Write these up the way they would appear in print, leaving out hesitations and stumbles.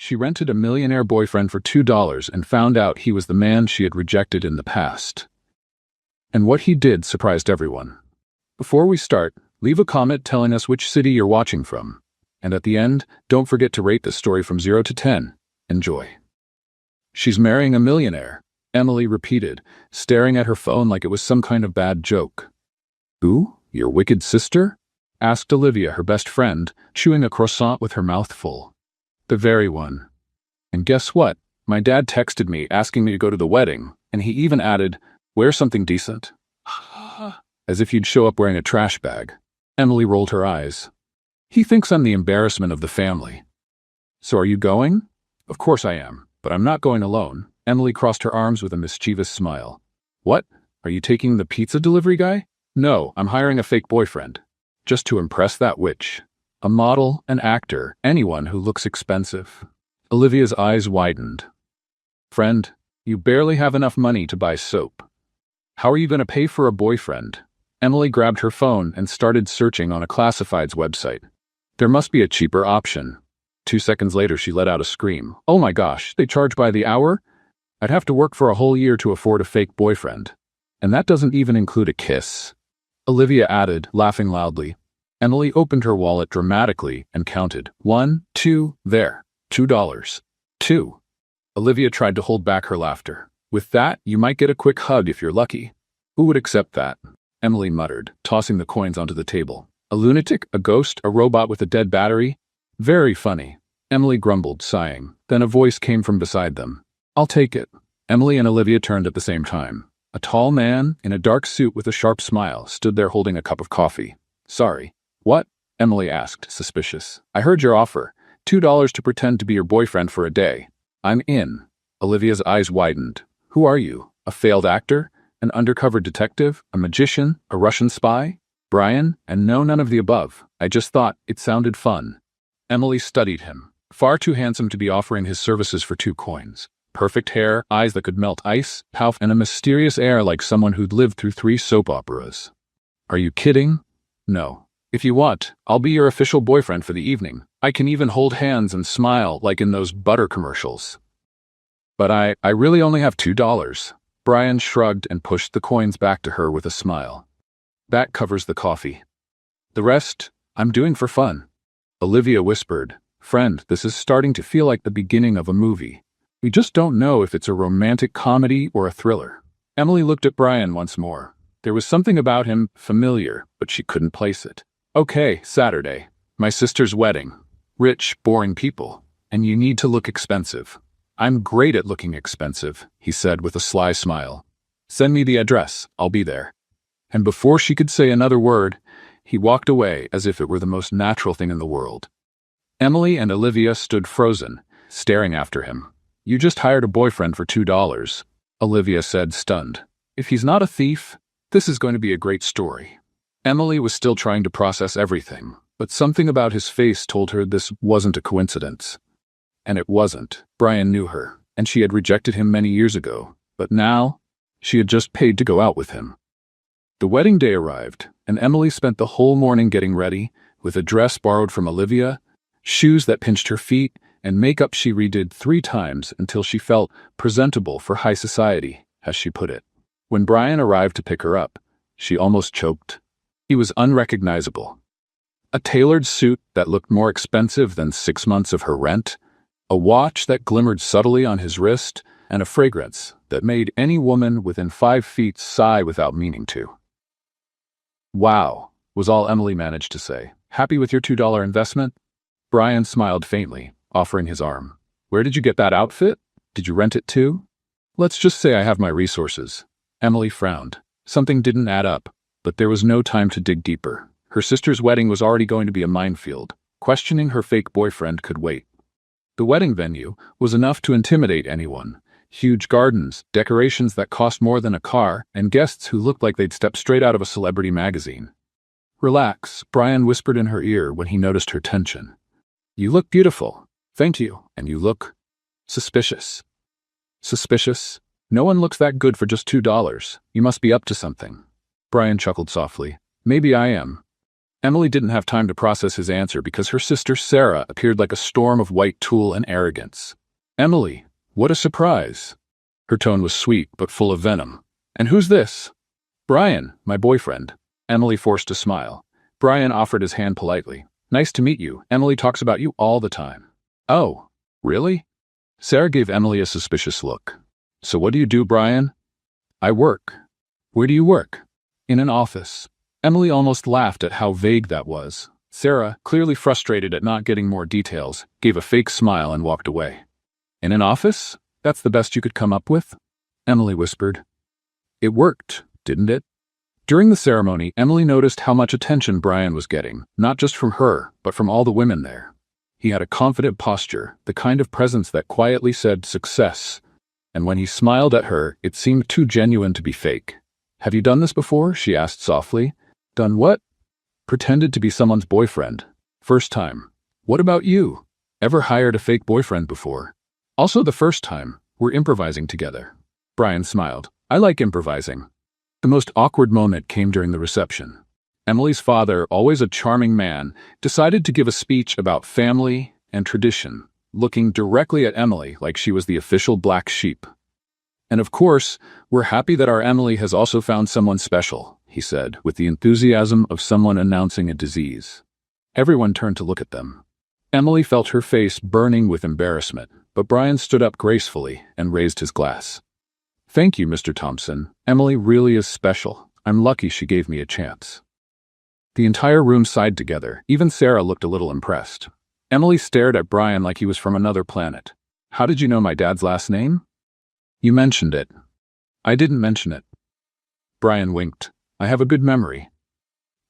She rented a millionaire boyfriend for $2 and found out he was the man she had rejected in the past. And what he did surprised everyone. Before we start, leave a comment telling us which city you're watching from. And at the end, don't forget to rate the story from 0 to 10. Enjoy. She's marrying a millionaire, Emily repeated, staring at her phone like it was some kind of bad joke. Who? Your wicked sister? Asked Olivia, her best friend, chewing a croissant with her mouth full. The very one. And guess what? My dad texted me asking me to go to the wedding, and he even added, wear something decent. As if you'd show up wearing a trash bag. Emily rolled her eyes. He thinks I'm the embarrassment of the family. So are you going? Of course I am, but I'm not going alone. Emily crossed her arms with a mischievous smile. What? Are you taking the pizza delivery guy? No, I'm hiring a fake boyfriend. Just to impress that witch. A model, an actor, anyone who looks expensive. Olivia's eyes widened. Friend, you barely have enough money to buy soap. How are you going to pay for a boyfriend? Emily grabbed her phone and started searching on a classifieds website. There must be a cheaper option. 2 seconds later, she let out a scream. Oh my gosh, they charge by the hour? I'd have to work for a whole year to afford a fake boyfriend. And that doesn't even include a kiss. Olivia added, laughing loudly. Emily opened her wallet dramatically and counted. 1, 2, there. $2. 2. Olivia tried to hold back her laughter. With that, you might get a quick hug if you're lucky. Who would accept that? Emily muttered, tossing the coins onto the table. A lunatic, a ghost, a robot with a dead battery? Very funny. Emily grumbled, sighing. Then a voice came from beside them. I'll take it. Emily and Olivia turned at the same time. A tall man, in a dark suit with a sharp smile, stood there holding a cup of coffee. Sorry. What? Emily asked, suspicious. I heard your offer. $2 to pretend to be your boyfriend for a day. I'm in. Olivia's eyes widened. Who are you? A failed actor? An undercover detective? A magician? A Russian spy? Brian? And no, none of the above. I just thought it sounded fun. Emily studied him. Far too handsome to be offering his services for 2 coins. Perfect hair, eyes that could melt ice, pout, and a mysterious air like someone who'd lived through 3 soap operas. Are you kidding? No. If you want, I'll be your official boyfriend for the evening. I can even hold hands and smile like in those butter commercials. But I really only have $2. Brian shrugged and pushed the coins back to her with a smile. That covers the coffee. The rest, I'm doing for fun. Olivia whispered, Friend, this is starting to feel like the beginning of a movie. We just don't know if it's a romantic comedy or a thriller. Emily looked at Brian once more. There was something about him familiar, but she couldn't place it. Okay, Saturday. My sister's wedding. Rich, boring people. And you need to look expensive. I'm great at looking expensive, he said with a sly smile. Send me the address. I'll be there. And before she could say another word, he walked away as if it were the most natural thing in the world. Emily and Olivia stood frozen, staring after him. You just hired a boyfriend for $2, Olivia said, stunned. If he's not a thief, this is going to be a great story. Emily was still trying to process everything, but something about his face told her this wasn't a coincidence. And it wasn't. Brian knew her, and she had rejected him many years ago, but now she had just paid to go out with him. The wedding day arrived, and Emily spent the whole morning getting ready, with a dress borrowed from Olivia, shoes that pinched her feet, and makeup she redid 3 times until she felt presentable for high society, as she put it. When Brian arrived to pick her up, she almost choked. He was unrecognizable. A tailored suit that looked more expensive than 6 months of her rent, a watch that glimmered subtly on his wrist, and a fragrance that made any woman within 5 feet sigh without meaning to. Wow, was all Emily managed to say. Happy with your $2 investment? Brian smiled faintly, offering his arm. Where did you get that outfit? Did you rent it too? Let's just say I have my resources. Emily frowned. Something didn't add up, but there was no time to dig deeper. Her sister's wedding was already going to be a minefield. Questioning her fake boyfriend could wait. The wedding venue was enough to intimidate anyone. Huge gardens, decorations that cost more than a car, and guests who looked like they'd stepped straight out of a celebrity magazine. Relax, Brian whispered in her ear when he noticed her tension. You look beautiful. Thank you. And you look suspicious. Suspicious? No one looks that good for just $2. You must be up to something. Brian chuckled softly. Maybe I am. Emily didn't have time to process his answer because her sister Sarah appeared like a storm of white tulle and arrogance. Emily, what a surprise. Her tone was sweet but full of venom. And who's this? Brian, my boyfriend. Emily forced a smile. Brian offered his hand politely. Nice to meet you. Emily talks about you all the time. Oh, really? Sarah gave Emily a suspicious look. So what do you do, Brian? I work. Where do you work? In an office. Emily almost laughed at how vague that was. Sarah, clearly frustrated at not getting more details, gave a fake smile and walked away. In an office? That's the best you could come up with? Emily whispered. It worked, didn't it? During the ceremony, Emily noticed how much attention Brian was getting, not just from her, but from all the women there. He had a confident posture, the kind of presence that quietly said success. And when he smiled at her, it seemed too genuine to be fake. Have you done this before? She asked softly. Done what? Pretended to be someone's boyfriend. First time. What about you? Ever hired a fake boyfriend before? Also the first time. We're improvising together. Brian smiled. I like improvising. The most awkward moment came during the reception. Emily's father, always a charming man, decided to give a speech about family and tradition, looking directly at Emily like she was the official black sheep. And of course, we're happy that our Emily has also found someone special, he said, with the enthusiasm of someone announcing a disease. Everyone turned to look at them. Emily felt her face burning with embarrassment, but Brian stood up gracefully and raised his glass. Thank you, Mr. Thompson. Emily really is special. I'm lucky she gave me a chance. The entire room sighed together. Even Sarah looked a little impressed. Emily stared at Brian like he was from another planet. How did you know my dad's last name? You mentioned it. I didn't mention it. Brian winked. I have a good memory.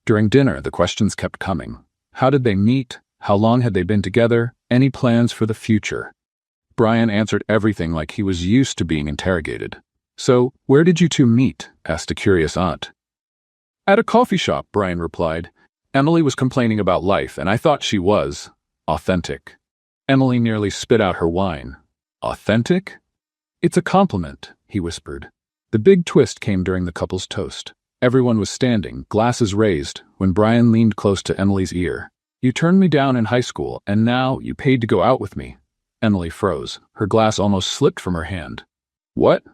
During dinner, the questions kept coming. How did they meet? How long had they been together? Any plans for the future? Brian answered everything like he was used to being interrogated. So, where did you two meet? Asked a curious aunt. At a coffee shop, Brian replied. Emily was complaining about life, and I thought she was authentic. Emily nearly spit out her wine. Authentic? It's a compliment, he whispered. The big twist came during the couple's toast. Everyone was standing, glasses raised, when Brian leaned close to Emily's ear. You turned me down in high school, and now you paid to go out with me. Emily froze. Her glass almost slipped from her hand. What?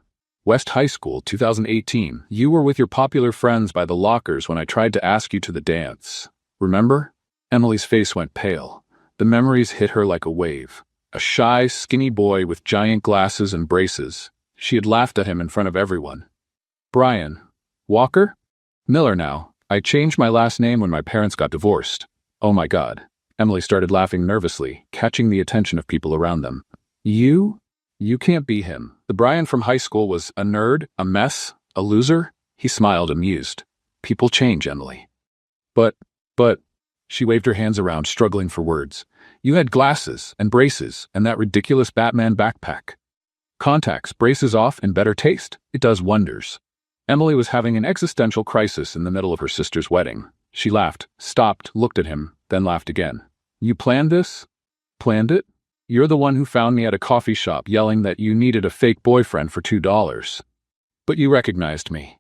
West High School, 2018. You were with your popular friends by the lockers when I tried to ask you to the dance. Remember? Emily's face went pale. The memories hit her like a wave. A shy, skinny boy with giant glasses and braces. She had laughed at him in front of everyone. Brian. Walker? Miller now. I changed my last name when my parents got divorced. Oh my God. Emily started laughing nervously, catching the attention of people around them. You? You can't be him. The Brian from high school was a nerd, a mess, a loser. He smiled, amused. People change, Emily. But, she waved her hands around, struggling for words. You had glasses and braces and that ridiculous Batman backpack. Contacts, braces off, and better taste. It does wonders. Emily was having an existential crisis in the middle of her sister's wedding. She laughed, stopped, looked at him, then laughed again. You planned this? Planned it? You're the one who found me at a coffee shop yelling that you needed a fake boyfriend for $2. But you recognized me.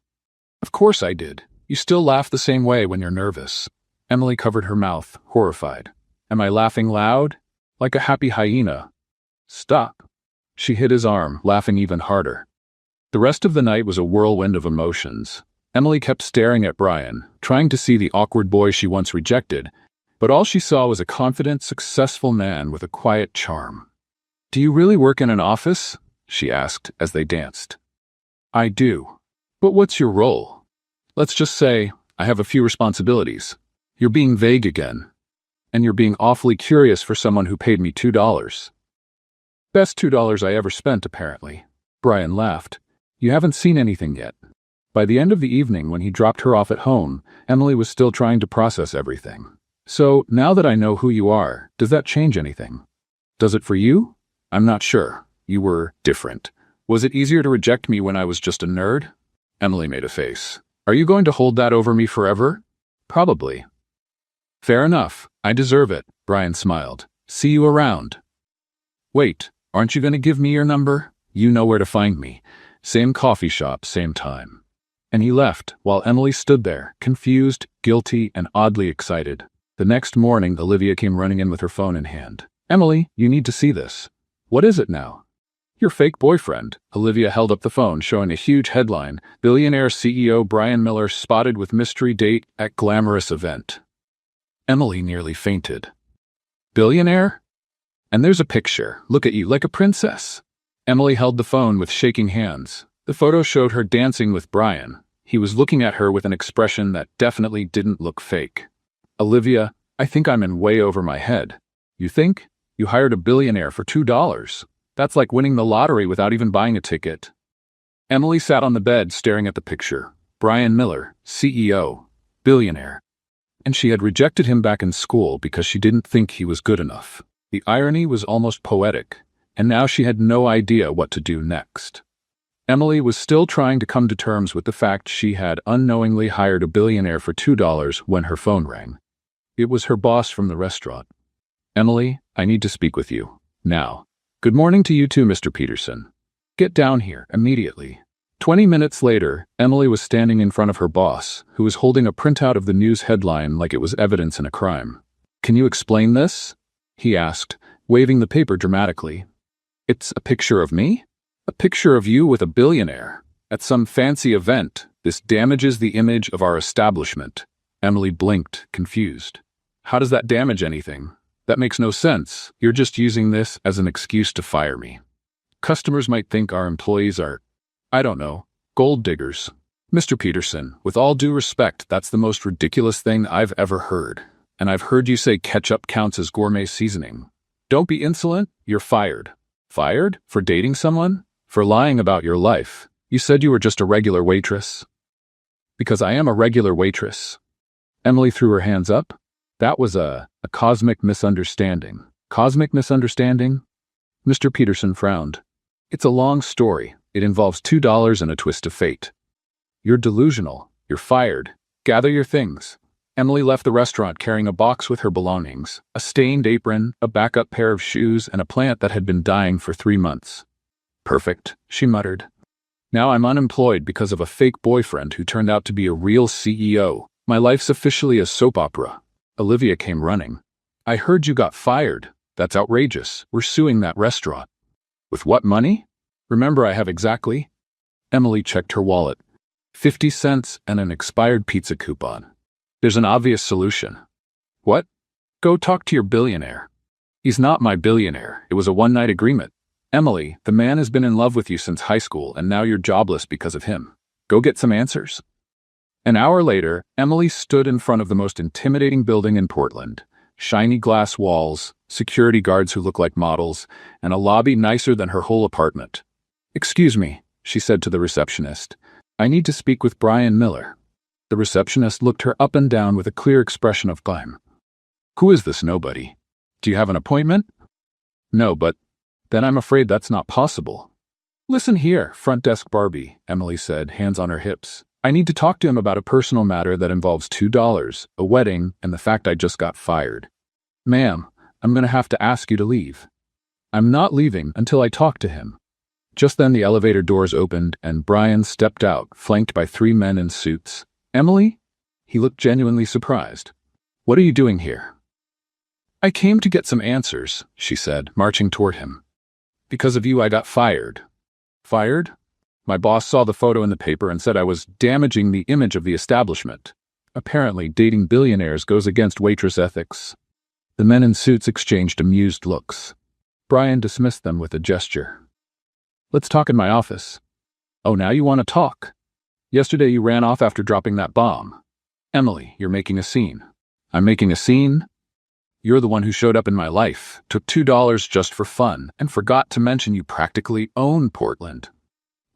Of course I did. You still laugh the same way when you're nervous. Emily covered her mouth, horrified. Am I laughing loud? Like a happy hyena? Stop. She hit his arm, laughing even harder. The rest of the night was a whirlwind of emotions. Emily kept staring at Brian, trying to see the awkward boy she once rejected, but all she saw was a confident, successful man with a quiet charm. Do you really work in an office? She asked as they danced. I do. But what's your role? Let's just say, I have a few responsibilities. You're being vague again. And you're being awfully curious for someone who paid me $2. Best $2 I ever spent, apparently. Brian laughed. You haven't seen anything yet. By the end of the evening, when he dropped her off at home, Emily was still trying to process everything. So, now that I know who you are, does that change anything? Does it for you? I'm not sure. You were different. Was it easier to reject me when I was just a nerd? Emily made a face. Are you going to hold that over me forever? Probably. Fair enough. I deserve it, Brian smiled. See you around. Wait, aren't you going to give me your number? You know where to find me. Same coffee shop, same time. And he left, while Emily stood there, confused, guilty, and oddly excited. The next morning, Olivia came running in with her phone in hand. "Emily, you need to see this." "What is it now?" "Your fake boyfriend." Olivia held up the phone, showing a huge headline: "Billionaire CEO Brian Miller spotted with mystery date at glamorous event." Emily nearly fainted. "Billionaire? And there's a picture. Look at you, like a princess." Emily held the phone with shaking hands. The photo showed her dancing with Brian. He was looking at her with an expression that definitely didn't look fake. "Olivia, I think I'm in way over my head." "You think? You hired a billionaire for $2. That's like winning the lottery without even buying a ticket." Emily sat on the bed staring at the picture. Brian Miller, CEO, billionaire. And she had rejected him back in school because she didn't think he was good enough. The irony was almost poetic, and now she had no idea what to do next. Emily was still trying to come to terms with the fact she had unknowingly hired a billionaire for $2 when her phone rang. It was her boss from the restaurant. "Emily, I need to speak with you. Now." "Good morning to you too, Mr. Peterson. Get down here, immediately." 20 minutes later, Emily was standing in front of her boss, who was holding a printout of the news headline like it was evidence in a crime. "Can you explain this?" he asked, waving the paper dramatically. "It's a picture of me? A picture of you with a billionaire at some fancy event. This damages the image of our establishment." Emily blinked, confused. "How does that damage anything? That makes no sense. You're just using this as an excuse to fire me. Customers might think our employees are, I don't know, gold diggers." "Mr. Peterson, with all due respect, that's the most ridiculous thing I've ever heard. And I've heard you say ketchup counts as gourmet seasoning. Don't be insolent. You're fired." "Fired? For dating someone? For lying about your life? You said you were just a regular waitress." "Because I am a regular waitress." Emily threw her hands up. "That was a cosmic misunderstanding." "Cosmic misunderstanding?" Mr. Peterson frowned. "It's a long story. It involves $2 and a twist of fate." "You're delusional. You're fired. Gather your things." Emily left the restaurant carrying a box with her belongings, a stained apron, a backup pair of shoes, and a plant that had been dying for 3 months. "Perfect," she muttered. "Now I'm unemployed because of a fake boyfriend who turned out to be a real CEO. My life's officially a soap opera." Olivia came running. "I heard you got fired. That's outrageous. We're suing that restaurant." "With what money?" "Remember, I have exactly—" Emily checked her wallet. 50 cents and an expired pizza coupon. "There's an obvious solution." "What?" "Go talk to your billionaire." "He's not my billionaire. It was a one-night agreement." "Emily, the man has been in love with you since high school, and now you're jobless because of him. Go get some answers." An hour later, Emily stood in front of the most intimidating building in Portland. Shiny glass walls, security guards who look like models, and a lobby nicer than her whole apartment. "Excuse me," she said to the receptionist. "I need to speak with Brian Miller." The receptionist looked her up and down with a clear expression of gloom. "Who is this nobody? Do you have an appointment?" "No, but—" "Then I'm afraid that's not possible." "Listen here, front desk Barbie," Emily said, hands on her hips. "I need to talk to him about a personal matter that involves $2, a wedding, and the fact I just got fired." "Ma'am, I'm going to have to ask you to leave." "I'm not leaving until I talk to him." Just then the elevator doors opened and Brian stepped out, flanked by 3 men in suits. "Emily?" He looked genuinely surprised. "What are you doing here?" "I came to get some answers," she said, marching toward him. "Because of you, I got fired." "Fired?" "My boss saw the photo in the paper and said I was damaging the image of the establishment. Apparently, dating billionaires goes against waitress ethics." The men in suits exchanged amused looks. Brian dismissed them with a gesture. "Let's talk in my office." "Oh, now you want to talk? Yesterday you ran off after dropping that bomb." "Emily, you're making a scene." "I'm making a scene?" "You're the one who showed up in my life, took $2 just for fun, and forgot to mention you practically own Portland."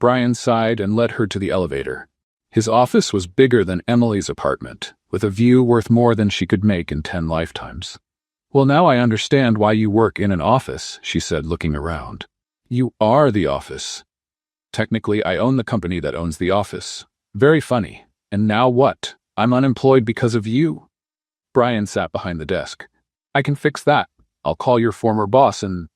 Brian sighed and led her to the elevator. His office was bigger than Emily's apartment, with a view worth more than she could make in 10 lifetimes. "Well, now I understand why you work in an office," she said, looking around. "You are the office." "Technically, I own the company that owns the office." "Very funny. And now what? I'm unemployed because of you." Brian sat behind the desk. "I can fix that. I'll call your former boss and—"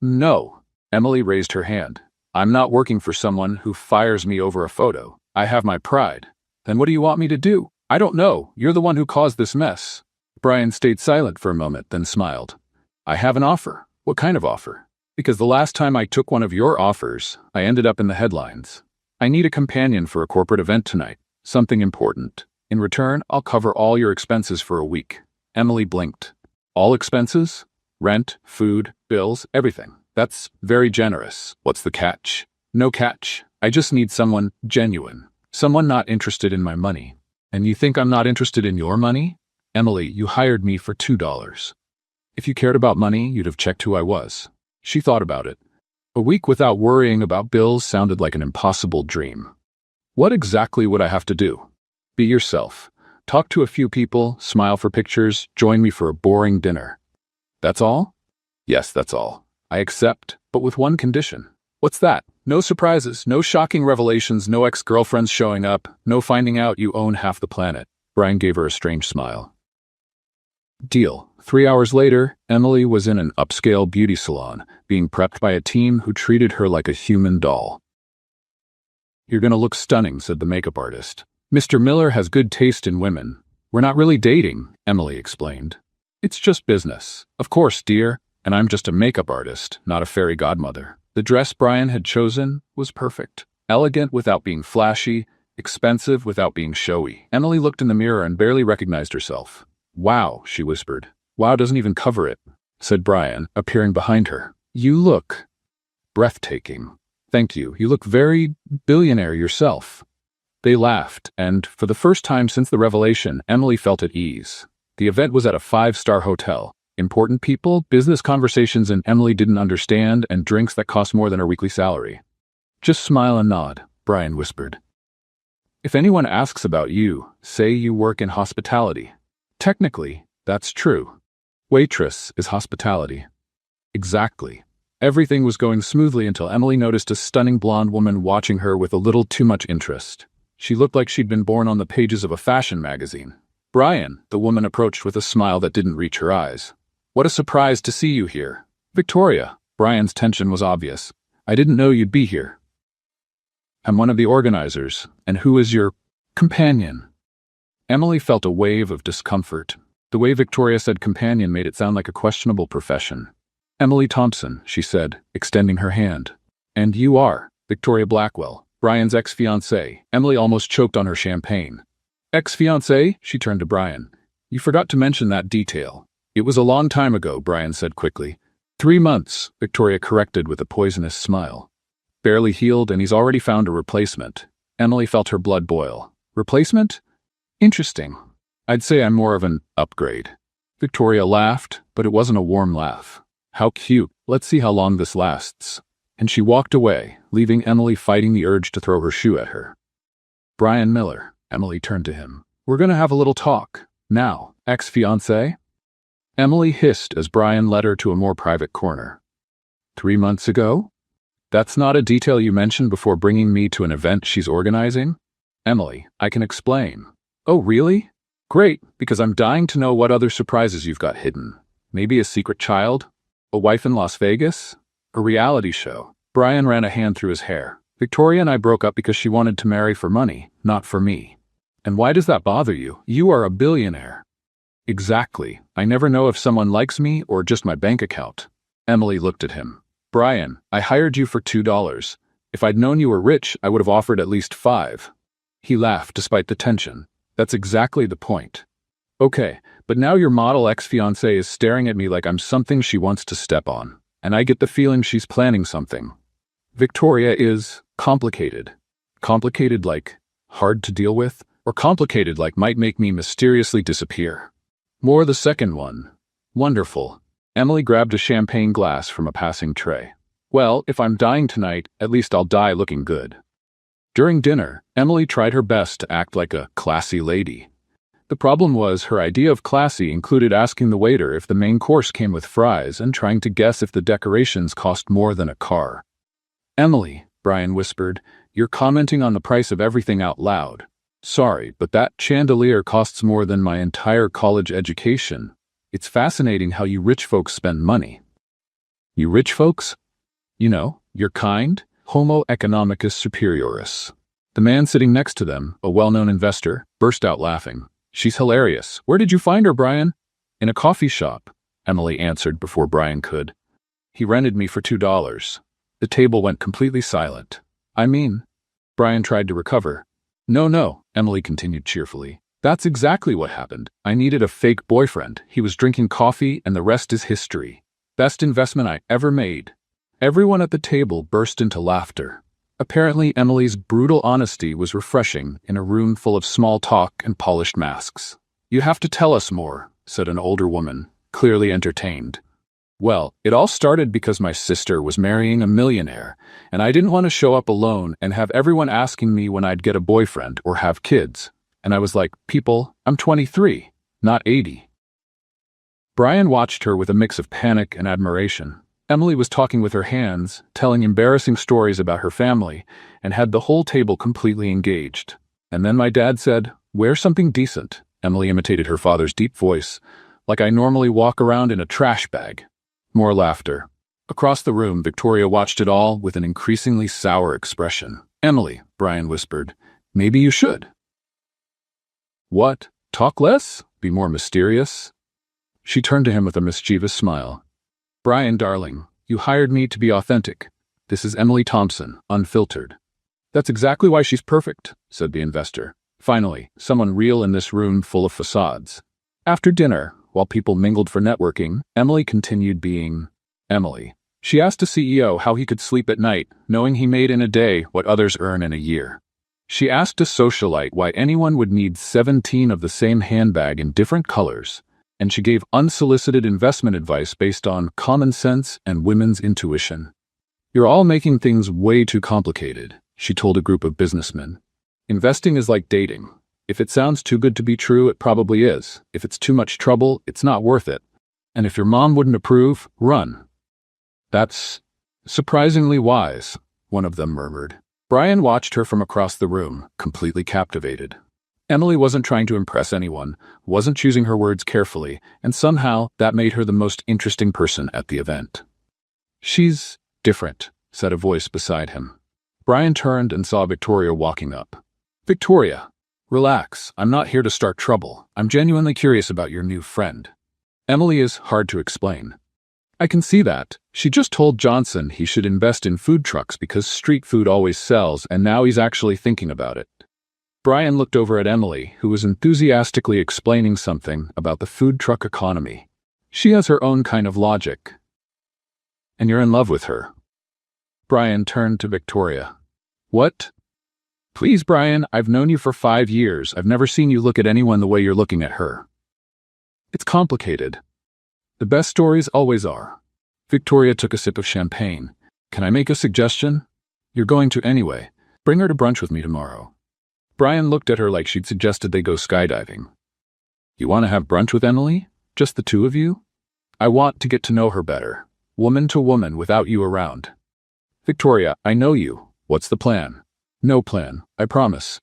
"No." Emily raised her hand. "I'm not working for someone who fires me over a photo. I have my pride. Then what do you want me to do? I don't know. You're the one who caused this mess. Brian stayed silent for a moment, then smiled. I have an offer. What kind of offer? Because the last time I took one of your offers, I ended up in the headlines. I need a companion for a corporate event tonight. Something important. In return, I'll cover all your expenses for a week. Emily blinked. All expenses? Rent, food, bills, everything. That's very generous. What's the catch? No catch. I just need someone genuine. Someone not interested in my money. And you think I'm not interested in your money? Emily, you hired me for $2. If you cared about money, you'd have checked who I was. She thought about it. A week without worrying about bills sounded like an impossible dream. What exactly would I have to do? Be yourself. Talk to a few people, smile for pictures, join me for a boring dinner. That's all? Yes, that's all. I accept, but with one condition. What's that? No surprises, no shocking revelations, no ex-girlfriends showing up, no finding out you own half the planet. Brian gave her a strange smile. Deal. 3 hours later, Emily was in an upscale beauty salon, being prepped by a team who treated her like a human doll. You're gonna look stunning, said the makeup artist. Mr. Miller has good taste in women. We're not really dating, Emily explained. It's just business. Of course, dear. And I'm just a makeup artist, not a fairy godmother. The dress Brian had chosen was perfect. Elegant without being flashy, expensive without being showy. Emily looked in the mirror and barely recognized herself. Wow, she whispered. Wow doesn't even cover it, said Brian, appearing behind her. You look breathtaking. Thank you. You look very billionaire yourself. They laughed, and for the first time since the revelation, Emily felt at ease. The event was at a 5-star hotel. Important people, business conversations and Emily didn't understand, and drinks that cost more than her weekly salary. Just smile and nod, Brian whispered. If anyone asks about you, say you work in hospitality. Technically, that's true. Waitress is hospitality. Exactly. Everything was going smoothly until Emily noticed a stunning blonde woman watching her with a little too much interest. She looked like she'd been born on the pages of a fashion magazine. Brian, the woman approached with a smile that didn't reach her eyes. What a surprise to see you here. Victoria. Brian's tension was obvious. I didn't know you'd be here. I'm one of the organizers. And who is your companion? Emily felt a wave of discomfort. The way Victoria said companion made it sound like a questionable profession. Emily Thompson, she said, extending her hand. And you are Victoria Blackwell, Brian's ex-fiancée. Emily almost choked on her champagne. Ex-fiancée? She turned to Brian. You forgot to mention that detail. It was a long time ago, Brian said quickly. 3 months, Victoria corrected with a poisonous smile. Barely healed, and he's already found a replacement. Emily felt her blood boil. Replacement? Interesting. I'd say I'm more of an upgrade. Victoria laughed, but it wasn't a warm laugh. How cute. Let's see how long this lasts. And she walked away, leaving Emily fighting the urge to throw her shoe at her. Brian Miller. Emily turned to him. We're gonna have a little talk. Now, ex-fiancé? Emily hissed as Brian led her to a more private corner. 3 months ago? That's not a detail you mentioned before bringing me to an event she's organizing? Emily, I can explain. Oh, really? Great, because I'm dying to know what other surprises you've got hidden. Maybe a secret child? A wife in Las Vegas? A reality show? Brian ran a hand through his hair. Victoria and I broke up because she wanted to marry for money, not for me. And why does that bother you? You are a billionaire. Exactly. I never know if someone likes me or just my bank account. Emily looked at him. Brian, I hired you for $2. If I'd known you were rich, I would have offered at least $5. He laughed despite the tension. That's exactly the point. Okay, but now your model ex-fiancé is staring at me like I'm something she wants to step on, and I get the feeling she's planning something. Victoria is complicated. Complicated like hard to deal with, or complicated like might make me mysteriously disappear. More the second one. Wonderful. Emily grabbed a champagne glass from a passing tray. Well, if I'm dying tonight, at least I'll die looking good. During dinner, Emily tried her best to act like a classy lady. The problem was her idea of classy included asking the waiter if the main course came with fries and trying to guess if the decorations cost more than a car. Emily, Brian whispered, you're commenting on the price of everything out loud. Sorry, but that chandelier costs more than my entire college education. It's fascinating how you rich folks spend money. You rich folks? You know, your kind? Homo economicus superioris. The man sitting next to them, a well-known investor, burst out laughing. "She's hilarious. Where did you find her, Brian?" "In a coffee shop," Emily answered before Brian could. "He rented me for $2. The table went completely silent. "I mean," Brian tried to recover. No, Emily continued cheerfully. "That's exactly what happened. I needed a fake boyfriend. He was drinking coffee, and the rest is history. Best investment I ever made." Everyone at the table burst into laughter. Apparently, Emily's brutal honesty was refreshing in a room full of small talk and polished masks. "You have to tell us more," said an older woman, clearly entertained. "Well, it all started because my sister was marrying a millionaire, and I didn't want to show up alone and have everyone asking me when I'd get a boyfriend or have kids. And I was like, people, I'm 23, not 80. Brian watched her with a mix of panic and admiration. Emily was talking with her hands, telling embarrassing stories about her family, and had the whole table completely engaged. And then my dad said, "Wear something decent." Emily imitated her father's deep voice, "like I normally walk around in a trash bag." More laughter. Across the room, Victoria watched it all with an increasingly sour expression. "Emily," Brian whispered, "maybe you should." "What? Talk less? Be more mysterious?" She turned to him with a mischievous smile. "Brian, darling, you hired me to be authentic. This is Emily Thompson, unfiltered." "That's exactly why she's perfect," said the investor. Finally, someone real in this room full of facades. After dinner, while people mingled for networking, Emily continued being Emily. She asked a CEO how he could sleep at night, knowing he made in a day what others earn in a year. She asked a socialite why anyone would need 17 of the same handbag in different colors, and she gave unsolicited investment advice based on common sense and women's intuition. "You're all making things way too complicated," she told a group of businessmen. "Investing is like dating. If it sounds too good to be true, it probably is. If it's too much trouble, it's not worth it. And if your mom wouldn't approve, run." "That's surprisingly wise," one of them murmured. Brian watched her from across the room, completely captivated. Emily wasn't trying to impress anyone, wasn't choosing her words carefully, and somehow that made her the most interesting person at the event. "She's different," said a voice beside him. Brian turned and saw Victoria walking up. "Victoria, relax. I'm not here to start trouble. I'm genuinely curious about your new friend." "Emily is hard to explain." "I can see that. She just told Johnson he should invest in food trucks because street food always sells, and now he's actually thinking about it." Brian looked over at Emily, who was enthusiastically explaining something about the food truck economy. "She has her own kind of logic." "And you're in love with her." Brian turned to Victoria. "What?" "Please, Brian, I've known you for 5 years. I've never seen you look at anyone the way you're looking at her." "It's complicated. The best stories always are." Victoria took a sip of champagne. "Can I make a suggestion?" "You're going to anyway. Bring her to brunch with me tomorrow." Brian looked at her like she'd suggested they go skydiving. "You want to have brunch with Emily? Just the two of you?" "I want to get to know her better. Woman to woman without you around." "Victoria, I know you. What's the plan?" "No plan, I promise."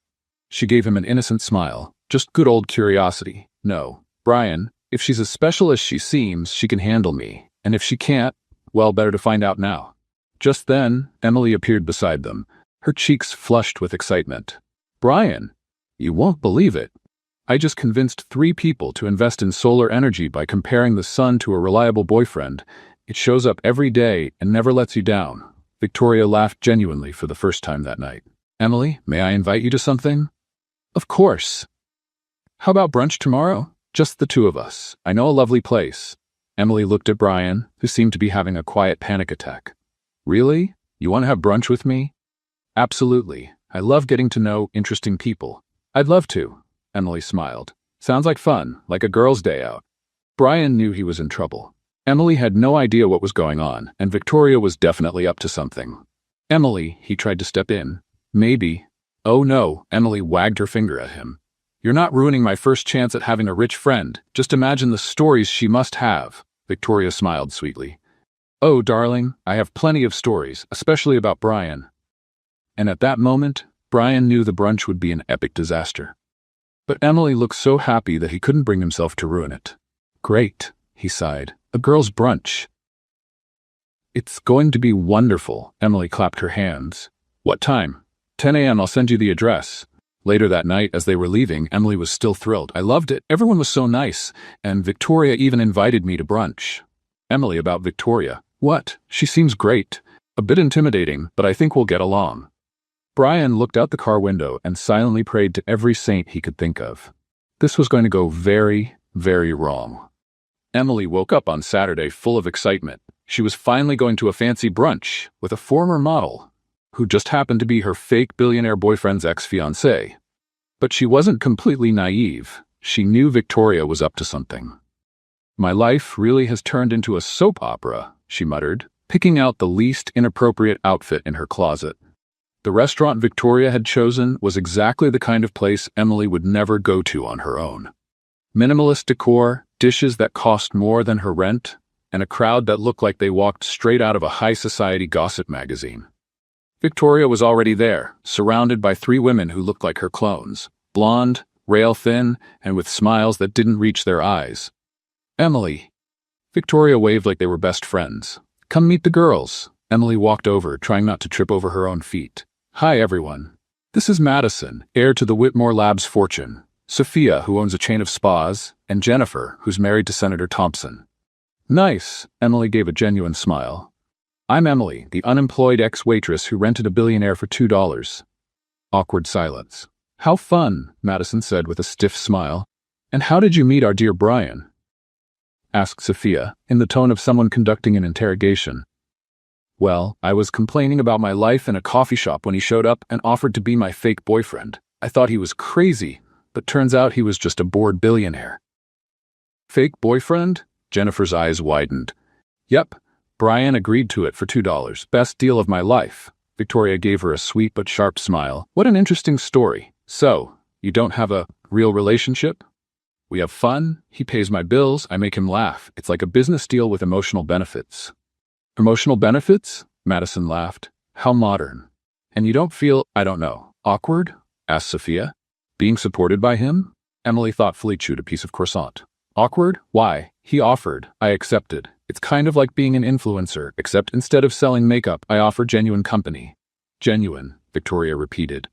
She gave him an innocent smile. "Just good old curiosity. No, Brian, if she's as special as she seems, she can handle me. And if she can't, well, better to find out now." Just then, Emily appeared beside them, her cheeks flushed with excitement. "Brian, you won't believe it. I just convinced 3 people to invest in solar energy by comparing the sun to a reliable boyfriend. It shows up every day and never lets you down." Victoria laughed genuinely for the first time that night. "Emily, may I invite you to something?" "Of course." "How about brunch tomorrow? Just the two of us. I know a lovely place." Emily looked at Brian, who seemed to be having a quiet panic attack. "Really? You want to have brunch with me?" "Absolutely. I love getting to know interesting people." "I'd love to." Emily smiled. "Sounds like fun, like a girl's day out." Brian knew he was in trouble. Emily had no idea what was going on, and Victoria was definitely up to something. "Emily," he tried to step in. "Maybe." "Oh no," Emily wagged her finger at him. "You're not ruining my first chance at having a rich friend. Just imagine the stories she must have." Victoria smiled sweetly. "Oh, darling, I have plenty of stories, especially about Brian." And at that moment, Brian knew the brunch would be an epic disaster. But Emily looked so happy that he couldn't bring himself to ruin it. "Great," he sighed. "A girl's brunch." "It's going to be wonderful." Emily clapped her hands. "What time?" 10 a.m. I'll send you the address. Later that night, as they were leaving, Emily was still thrilled. I loved it. Everyone was so nice. And Victoria even invited me to brunch. Emily, about Victoria. What? She seems great. A bit intimidating, but I think we'll get along. Brian looked out the car window and silently prayed to every saint he could think of. This was going to go very, very wrong. Emily woke up on Saturday full of excitement. She was finally going to a fancy brunch with a former model, who just happened to be her fake billionaire boyfriend's ex-fiancé. But she wasn't completely naive. She knew Victoria was up to something. My life really has turned into a soap opera, she muttered, picking out the least inappropriate outfit in her closet. The restaurant Victoria had chosen was exactly the kind of place Emily would never go to on her own. Minimalist decor, dishes that cost more than her rent, and a crowd that looked like they walked straight out of a high-society gossip magazine. Victoria was already there, surrounded by 3 women who looked like her clones, blonde, rail-thin, and with smiles that didn't reach their eyes. Emily. Victoria waved like they were best friends. Come meet the girls. Emily walked over, trying not to trip over her own feet. Hi, everyone. This is Madison, heir to the Whitmore Labs fortune, Sophia, who owns a chain of spas, and Jennifer, who's married to Senator Thompson. Nice, Emily gave a genuine smile. I'm Emily, the unemployed ex-waitress who rented a Billionaire for $2. Awkward silence. How fun, Madison said with a stiff smile. And how did you meet our dear Brian? Asked Sophia, in the tone of someone conducting an interrogation. Well, I was complaining about my life in a coffee shop when he showed up and offered to be my fake boyfriend. I thought he was crazy, but turns out he was just a bored billionaire. Fake boyfriend? Jennifer's eyes widened. Yep, Brian agreed to it for $2. Best deal of my life. Victoria gave her a sweet but sharp smile. What an interesting story. So, you don't have a real relationship? We have fun, he pays my bills, I make him laugh. It's like a business deal with emotional benefits. Emotional benefits? Madison laughed. How modern. And you don't feel, I don't know, awkward? Asked Sophia. Being supported by him? Emily thoughtfully chewed a piece of croissant. Awkward? Why? He offered. I accepted. It's kind of like being an influencer, except instead of selling makeup, I offer genuine company. Genuine, Victoria repeated.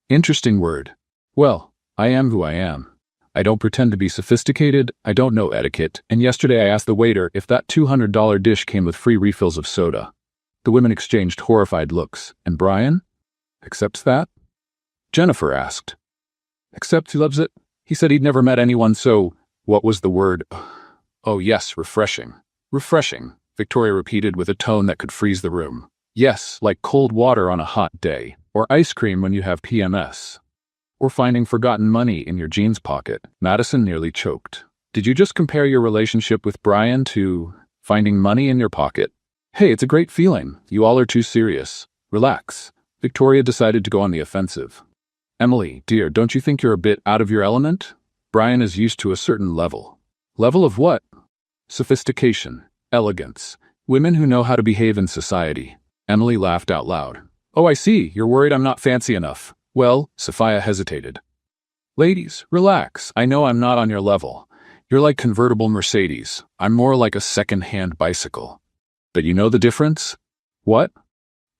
Interesting word. Well, I am who I am. I don't pretend to be sophisticated, I don't know etiquette, and yesterday I asked the waiter if that $200 dish came with free refills of soda. The women exchanged horrified looks. And Brian? Accepts that? Jennifer asked. Accepts he loves it? He said he'd never met anyone so... What was the word? Oh yes, refreshing. Refreshing, Victoria repeated with a tone that could freeze the room. Yes, like cold water on a hot day, or ice cream when you have PMS. Or finding forgotten money in your jeans pocket. Madison nearly choked. Did you just compare your relationship with Brian to finding money in your pocket? Hey, it's a great feeling. You all are too serious. Relax. Victoria decided to go on the offensive. Emily, dear, don't you think you're a bit out of your element? Brian is used to a certain level. Level of what? Sophistication. Elegance. Women who know how to behave in society. Emily laughed out loud. Oh, I see. You're worried I'm not fancy enough. Well, Sophia hesitated. Ladies, relax. I know I'm not on your level. You're like convertible Mercedes. I'm more like a second-hand bicycle. But you know the difference? What?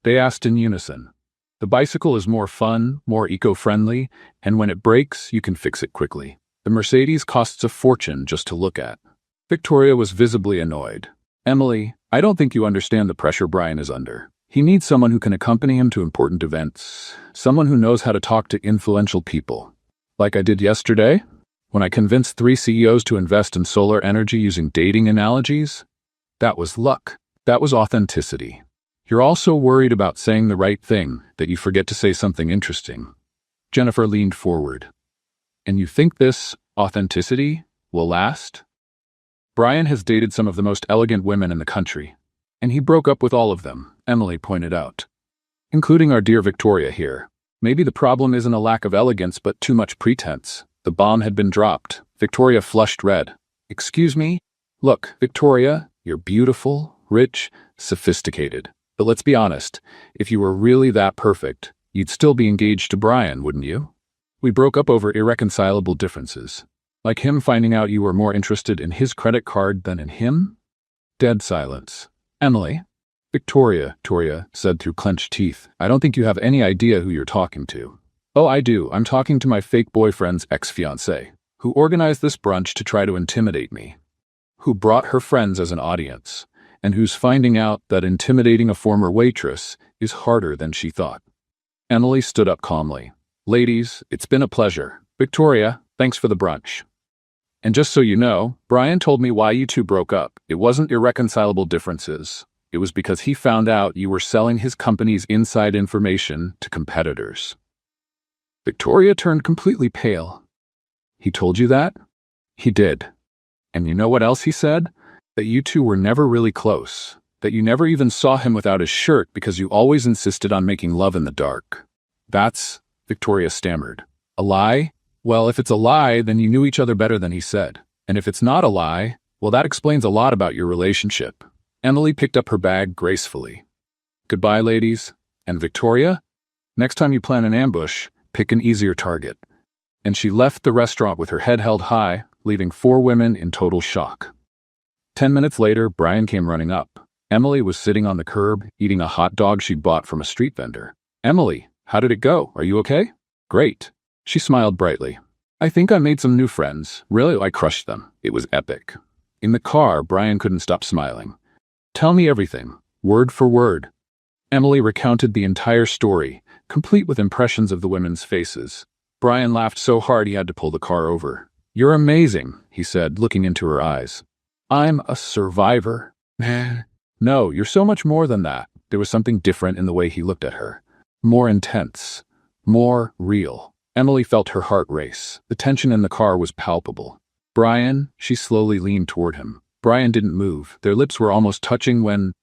They asked in unison. The bicycle is more fun, more eco-friendly, and when it breaks, you can fix it quickly. The Mercedes costs a fortune just to look at. Victoria was visibly annoyed. Emily, I don't think you understand the pressure Brian is under. He needs someone who can accompany him to important events, someone who knows how to talk to influential people. Like I did yesterday, when I convinced 3 CEOs to invest in solar energy using dating analogies. That was luck. That was authenticity. You're also worried about saying the right thing, that you forget to say something interesting. Jennifer leaned forward. And you think this authenticity will last? Brian has dated some of the most elegant women in the country, and he broke up with all of them, Emily pointed out. Including our dear Victoria here. Maybe the problem isn't a lack of elegance but too much pretense. The bomb had been dropped. Victoria flushed red. Excuse me? Look, Victoria, you're beautiful, rich, sophisticated. But let's be honest, if you were really that perfect, you'd still be engaged to Brian, wouldn't you? We broke up over irreconcilable differences. Like him finding out you were more interested in his credit card than in him? Dead silence. Emily? Victoria said through clenched teeth. I don't think you have any idea who you're talking to. Oh, I do. I'm talking to my fake boyfriend's ex-fiancé, who organized this brunch to try to intimidate me, who brought her friends as an audience, and who's finding out that intimidating a former waitress is harder than she thought. Emily stood up calmly. Ladies, it's been a pleasure. Victoria, thanks for the brunch. And just so you know, Brian told me why you two broke up. It wasn't irreconcilable differences. It was because he found out you were selling his company's inside information to competitors. Victoria turned completely pale. He told you that? He did. And you know what else he said? That you two were never really close. That you never even saw him without his shirt because you always insisted on making love in the dark. That's, Victoria stammered. A lie? Well, if it's a lie, then you knew each other better than he said. And if it's not a lie, well, that explains a lot about your relationship. Emily picked up her bag gracefully. Goodbye, ladies. And Victoria? Next time you plan an ambush, pick an easier target. And she left the restaurant with her head held high, leaving 4 women in total shock. 10 minutes later, Brian came running up. Emily was sitting on the curb, eating a hot dog she'd bought from a street vendor. Emily, how did it go? Are you okay? Great. She smiled brightly. I think I made some new friends. Really, I crushed them. It was epic. In the car, Brian couldn't stop smiling. Tell me everything, word for word. Emily recounted the entire story, complete with impressions of the women's faces. Brian laughed so hard he had to pull the car over. You're amazing, he said, looking into her eyes. I'm a survivor. No, you're so much more than that. There was something different in the way he looked at her. More intense. More real. Emily felt her heart race. The tension in the car was palpable. Brian, she slowly leaned toward him. Brian didn't move. Their lips were almost touching when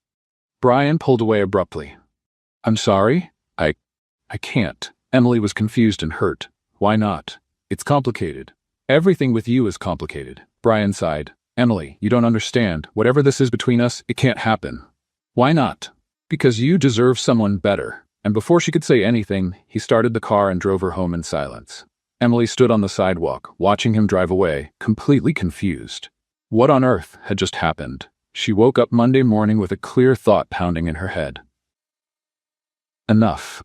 Brian pulled away abruptly. I'm sorry? I can't. Emily was confused and hurt. Why not? It's complicated. Everything with you is complicated. Brian sighed. Emily, you don't understand. Whatever this is between us, it can't happen. Why not? Because you deserve someone better. And before she could say anything, he started the car and drove her home in silence. Emily stood on the sidewalk, watching him drive away, completely confused. What on earth had just happened? She woke up Monday morning with a clear thought pounding in her head. Enough.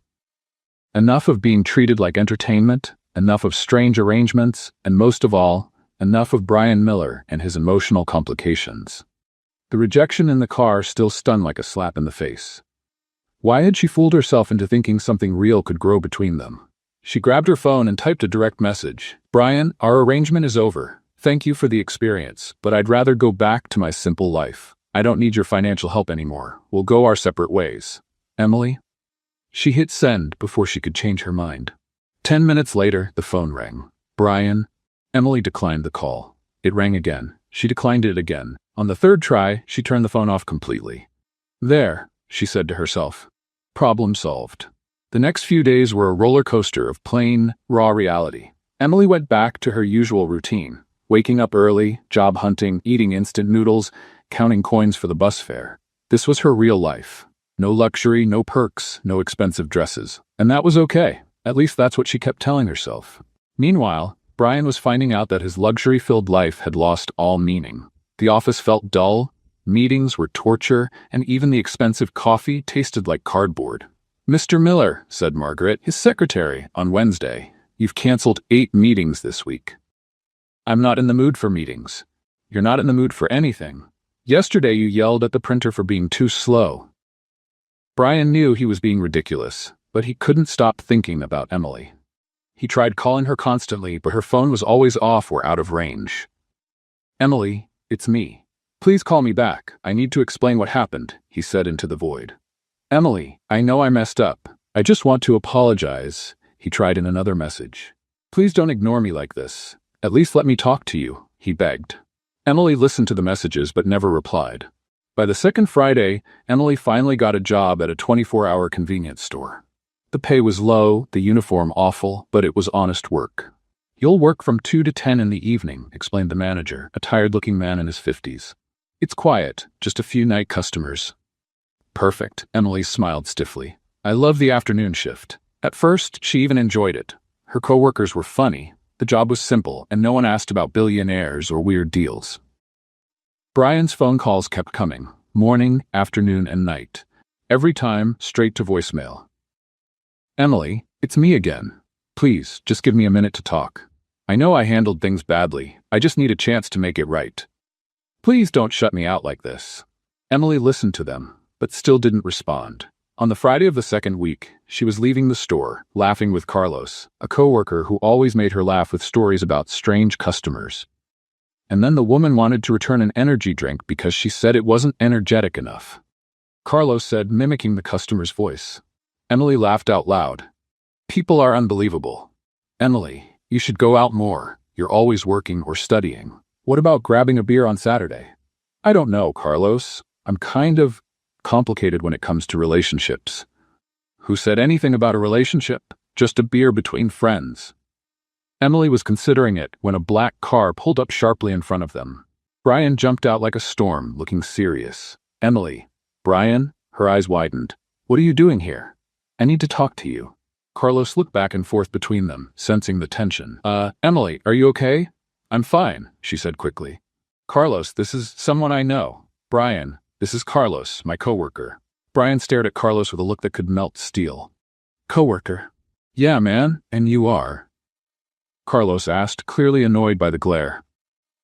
Enough of being treated like entertainment, enough of strange arrangements, and most of all, enough of Brian Miller and his emotional complications. The rejection in the car still stung like a slap in the face. Why had she fooled herself into thinking something real could grow between them? She grabbed her phone and typed a direct message. Brian, our arrangement is over. Thank you for the experience, but I'd rather go back to my simple life. I don't need your financial help anymore. We'll go our separate ways. Emily? She hit send before she could change her mind. 10 minutes later, the phone rang. Brian? Emily declined the call. It rang again. She declined it again. On the 3rd try, she turned the phone off completely. There, she said to herself. Problem solved. The next few days were a roller coaster of plain, raw reality. Emily went back to her usual routine, waking up early, job hunting, eating instant noodles, counting coins for the bus fare. This was her real life. No luxury, no perks, no expensive dresses. And that was okay. At least that's what she kept telling herself. Meanwhile, Brian was finding out that his luxury-filled life had lost all meaning. The office felt dull, meetings were torture, and even the expensive coffee tasted like cardboard. Mr. Miller, said Margaret, his secretary, on Wednesday, you've canceled 8 meetings this week. I'm not in the mood for meetings. You're not in the mood for anything. Yesterday you yelled at the printer for being too slow. Brian knew he was being ridiculous, but he couldn't stop thinking about Emily. He tried calling her constantly, but her phone was always off or out of range. Emily, it's me. Please call me back. I need to explain what happened, he said into the void. Emily, I know I messed up. I just want to apologize, he tried in another message. Please don't ignore me like this. At least let me talk to you, he begged. Emily listened to the messages but never replied. By the 2nd Friday, Emily finally got a job at a 24-hour convenience store. The pay was low, the uniform awful, but it was honest work. You'll work from 2 to 10 in the evening, explained the manager, a tired-looking man in his 50s. It's quiet, just a few night customers. Perfect, Emily smiled stiffly. I love the afternoon shift. At first, she even enjoyed it. Her coworkers were funny, the job was simple, and no one asked about billionaires or weird deals. Brian's phone calls kept coming, morning, afternoon, and night. Every time, straight to voicemail. Emily, it's me again. Please, just give me a minute to talk. I know I handled things badly. I just need a chance to make it right. Please don't shut me out like this. Emily listened to them, but still didn't respond. On the Friday of the second week, she was leaving the store, laughing with Carlos, a coworker who always made her laugh with stories about strange customers. And then the woman wanted to return an energy drink because she said it wasn't energetic enough. Carlos said, mimicking the customer's voice. Emily laughed out loud. People are unbelievable. Emily, you should go out more. You're always working or studying. What about grabbing a beer on Saturday? I don't know, Carlos. I'm kind of complicated when it comes to relationships. Who said anything about a relationship? Just a beer between friends. Emily was considering it when a black car pulled up sharply in front of them. Brian jumped out like a storm, looking serious. Emily. Brian? Her eyes widened. What are you doing here? I need to talk to you. Carlos looked back and forth between them, sensing the tension. Emily, are you okay? I'm fine, she said quickly. Carlos, this is someone I know. Brian, this is Carlos, my coworker. Brian stared at Carlos with a look that could melt steel. Coworker? Yeah, man, and you are? Carlos asked, clearly annoyed by the glare.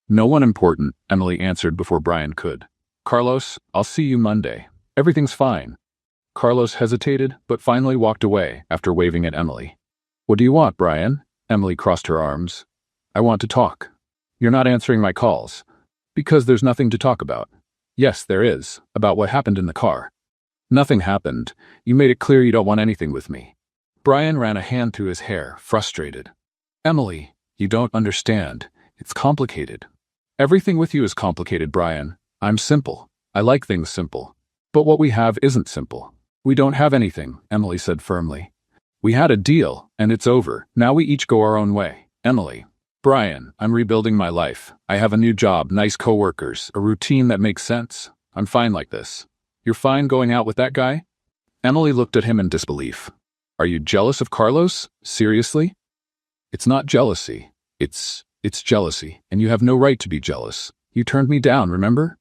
No one important, Emily answered before Brian could. Carlos, I'll see you Monday. Everything's fine. Carlos hesitated, but finally walked away after waving at Emily. What do you want, Brian? Emily crossed her arms. I want to talk. You're not answering my calls. Because there's nothing to talk about. Yes, there is, about what happened in the car. Nothing happened. You made it clear you don't want anything with me. Brian ran a hand through his hair, frustrated. Emily, you don't understand. It's complicated. Everything with you is complicated, Brian. I'm simple. I like things simple. But what we have isn't simple. We don't have anything, Emily said firmly. We had a deal, and it's over. Now we each go our own way. Emily. Brian, I'm rebuilding my life. I have a new job, nice coworkers, a routine that makes sense. I'm fine like this. You're fine going out with that guy? Emily looked at him in disbelief. Are you jealous of Carlos? Seriously? It's not jealousy. It's jealousy, and you have no right to be jealous. You turned me down, remember?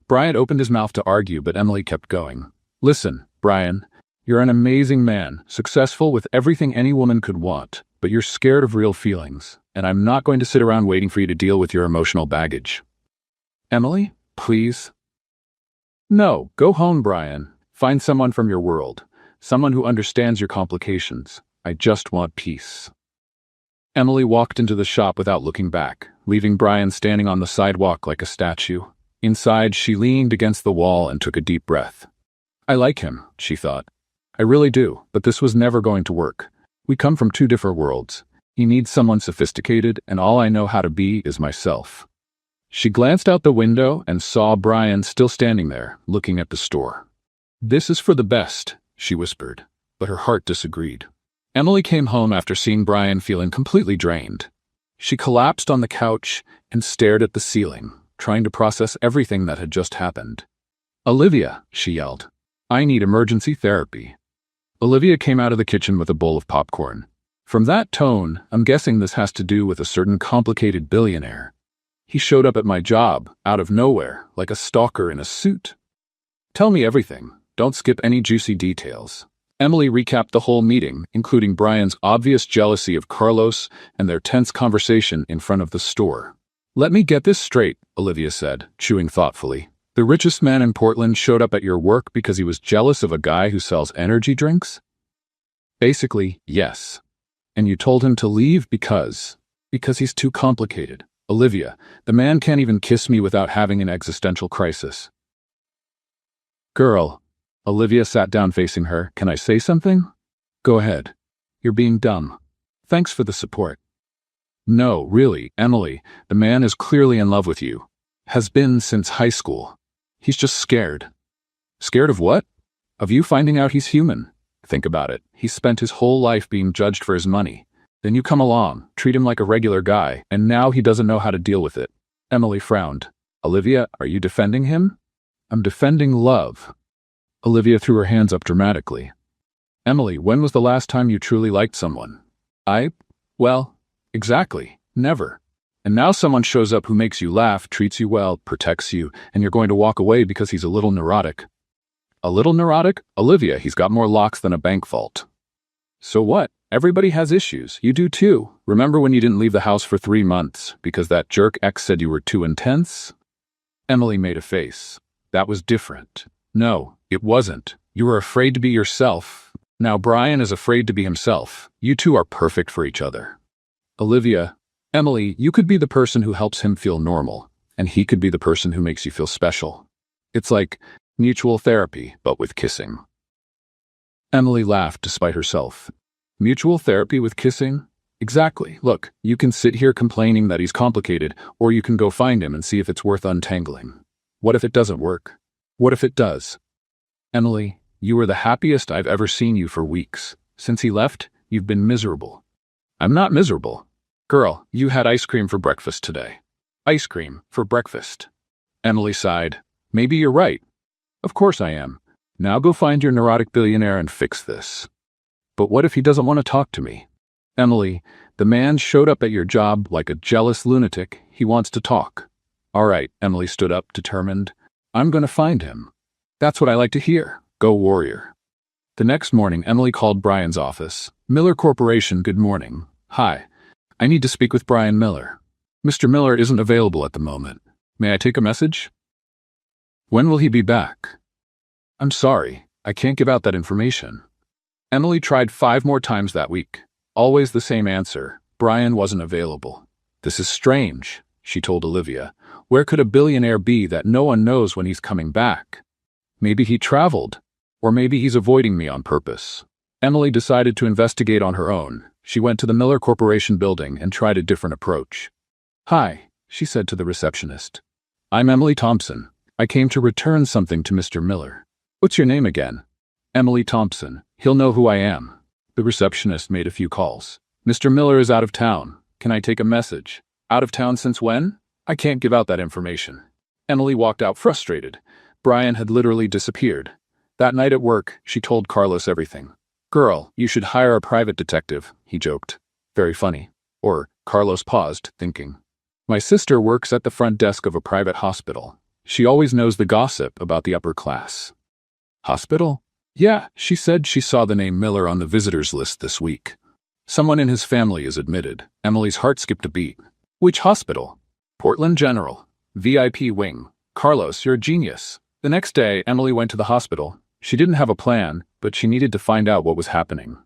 Brian opened his mouth to argue, but Emily kept going. Listen, Brian, you're an amazing man, successful with everything any woman could want, but you're scared of real feelings, and I'm not going to sit around waiting for you to deal with your emotional baggage. Emily, please. No, go home, Brian. Find someone from your world, someone who understands your complications. I just want peace. Emily walked into the shop without looking back, leaving Brian standing on the sidewalk like a statue. Inside, she leaned against the wall and took a deep breath. I like him, she thought. I really do, but this was never going to work. We come from two different worlds. He needs someone sophisticated, and all I know how to be is myself. She glanced out the window and saw Brian still standing there, looking at the store. This is for the best, she whispered, but her heart disagreed. Emily came home after seeing Brian feeling completely drained. She collapsed on the couch and stared at the ceiling, trying to process everything that had just happened. Olivia, she yelled. I need emergency therapy. Olivia came out of the kitchen with a bowl of popcorn. From that tone, I'm guessing this has to do with a certain complicated billionaire. He showed up at my job, out of nowhere, like a stalker in a suit. Tell me everything. Don't skip any juicy details. Emily recapped the whole meeting, including Brian's obvious jealousy of Carlos and their tense conversation in front of the store. Let me get this straight, Olivia said, chewing thoughtfully. The richest man in Portland showed up at your work because he was jealous of a guy who sells energy drinks? Basically, yes. And you told him to leave because he's too complicated. Olivia, the man can't even kiss me without having an existential crisis. Girl. Olivia sat down facing her. Can I say something? Go ahead. You're being dumb. Thanks for the support. No, really, Emily, the man is clearly in love with you. Has been since high school. He's just scared. Scared of what? Of you finding out he's human. Think about it. He's spent his whole life being judged for his money. Then you come along, treat him like a regular guy, and now he doesn't know how to deal with it. Emily frowned. Olivia, are you defending him? I'm defending love. Olivia threw her hands up dramatically. Emily, when was the last time you truly liked someone? Well, exactly, never. And now someone shows up who makes you laugh, treats you well, protects you, and you're going to walk away because he's a little neurotic. A little neurotic? Olivia, he's got more locks than a bank vault. So what? Everybody has issues. You do too. Remember when you didn't leave the house for 3 months because that jerk ex said you were too intense? Emily made a face. That was different. No, it wasn't. You were afraid to be yourself. Now Brian is afraid to be himself. You two are perfect for each other. Olivia, Emily, you could be the person who helps him feel normal, and he could be the person who makes you feel special. It's like mutual therapy, but with kissing. Emily laughed despite herself. Mutual therapy with kissing? Exactly. Look, you can sit here complaining that he's complicated, or you can go find him and see if it's worth untangling. What if it doesn't work? What if it does? Emily, you were the happiest I've ever seen you for weeks. Since he left, you've been miserable. I'm not miserable. Girl, you had ice cream for breakfast today. Ice cream for breakfast. Emily sighed. Maybe you're right. Of course I am. Now go find your neurotic billionaire and fix this. But what if he doesn't want to talk to me? Emily, the man showed up at your job like a jealous lunatic. He wants to talk. All right, Emily stood up, determined. I'm going to find him. That's what I like to hear. Go warrior. The next morning, Emily called Brian's office. Miller Corporation, good morning. Hi. I need to speak with Brian Miller. Mr. Miller isn't available at the moment. May I take a message? When will he be back? I'm sorry, I can't give out that information. Emily tried 5 more times that week. Always the same answer. Brian wasn't available. This is strange, she told Olivia. Where could a billionaire be that no one knows when he's coming back? Maybe he traveled. Or maybe he's avoiding me on purpose. Emily decided to investigate on her own. She went to the Miller Corporation building and tried a different approach. Hi, she said to the receptionist. I'm Emily Thompson. I came to return something to Mr. Miller. What's your name again? Emily Thompson. He'll know who I am. The receptionist made a few calls. Mr. Miller is out of town. Can I take a message? Out of town since when? I can't give out that information. Emily walked out frustrated. Brian had literally disappeared. That night at work, she told Carlos everything. Girl, you should hire a private detective, he joked. Very funny. Or, Carlos paused, thinking. My sister works at the front desk of a private hospital. She always knows the gossip about the upper class. Hospital? Yeah, she said she saw the name Miller on the visitors list this week. Someone in his family is admitted. Emily's heart skipped a beat. Which hospital? Portland General. VIP wing. Carlos, you're a genius. The next day, Emily went to the hospital. She didn't have a plan, but she needed to find out what was happening.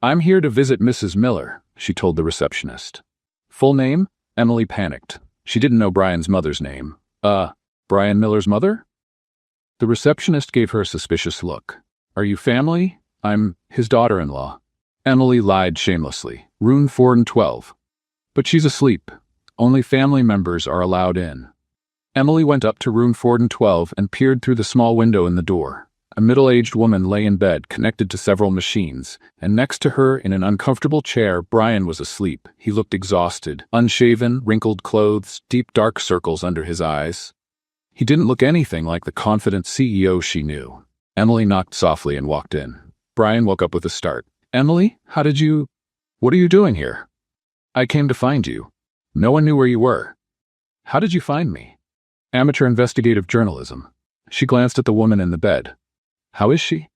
I'm here to visit Mrs. Miller, she told the receptionist. Full name? Emily panicked. She didn't know Brian's mother's name. Brian Miller's mother? The receptionist gave her a suspicious look. Are you family? I'm his daughter-in-law. Emily lied shamelessly. Room 4 and 12. But she's asleep. Only family members are allowed in. Emily went up to room 4 and 12 and peered through the small window in the door. A middle-aged woman lay in bed, connected to several machines, and next to her, in an uncomfortable chair, Brian was asleep. He looked exhausted, unshaven, wrinkled clothes, deep dark circles under his eyes. He didn't look anything like the confident CEO she knew. Emily knocked softly and walked in. Brian woke up with a start. Emily, what are you doing here? I came to find you. No one knew where you were. How did you find me? Amateur investigative journalism. She glanced at the woman in the bed. How is she?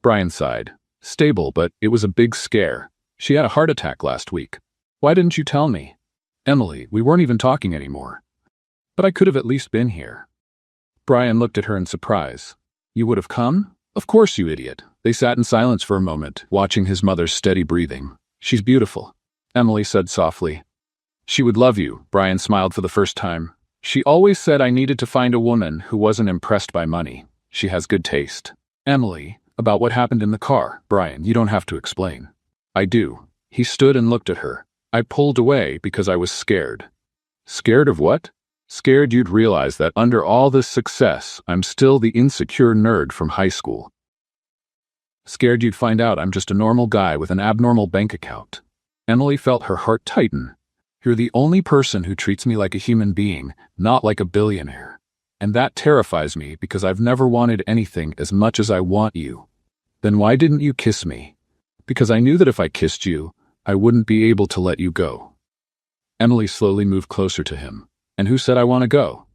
Brian sighed. Stable, but it was a big scare. She had a heart attack last week. Why didn't you tell me? Emily, we weren't even talking anymore. But I could have at least been here. Brian looked at her in surprise. You would have come? Of course, you idiot. They sat in silence for a moment, watching his mother's steady breathing. She's beautiful, Emily said softly. She would love you, Brian smiled for the first time. She always said I needed to find a woman who wasn't impressed by money. She has good taste. Emily, about what happened in the car. Brian, you don't have to explain. I do. He stood and looked at her. I pulled away because I was scared. Scared of what? Scared you'd realize that under all this success, I'm still the insecure nerd from high school. Scared you'd find out I'm just a normal guy with an abnormal bank account. Emily felt her heart tighten. You're the only person who treats me like a human being, not like a billionaire. And that terrifies me because I've never wanted anything as much as I want you. Then why didn't you kiss me? Because I knew that if I kissed you, I wouldn't be able to let you go. Emily slowly moved closer to him. And who said I want to go?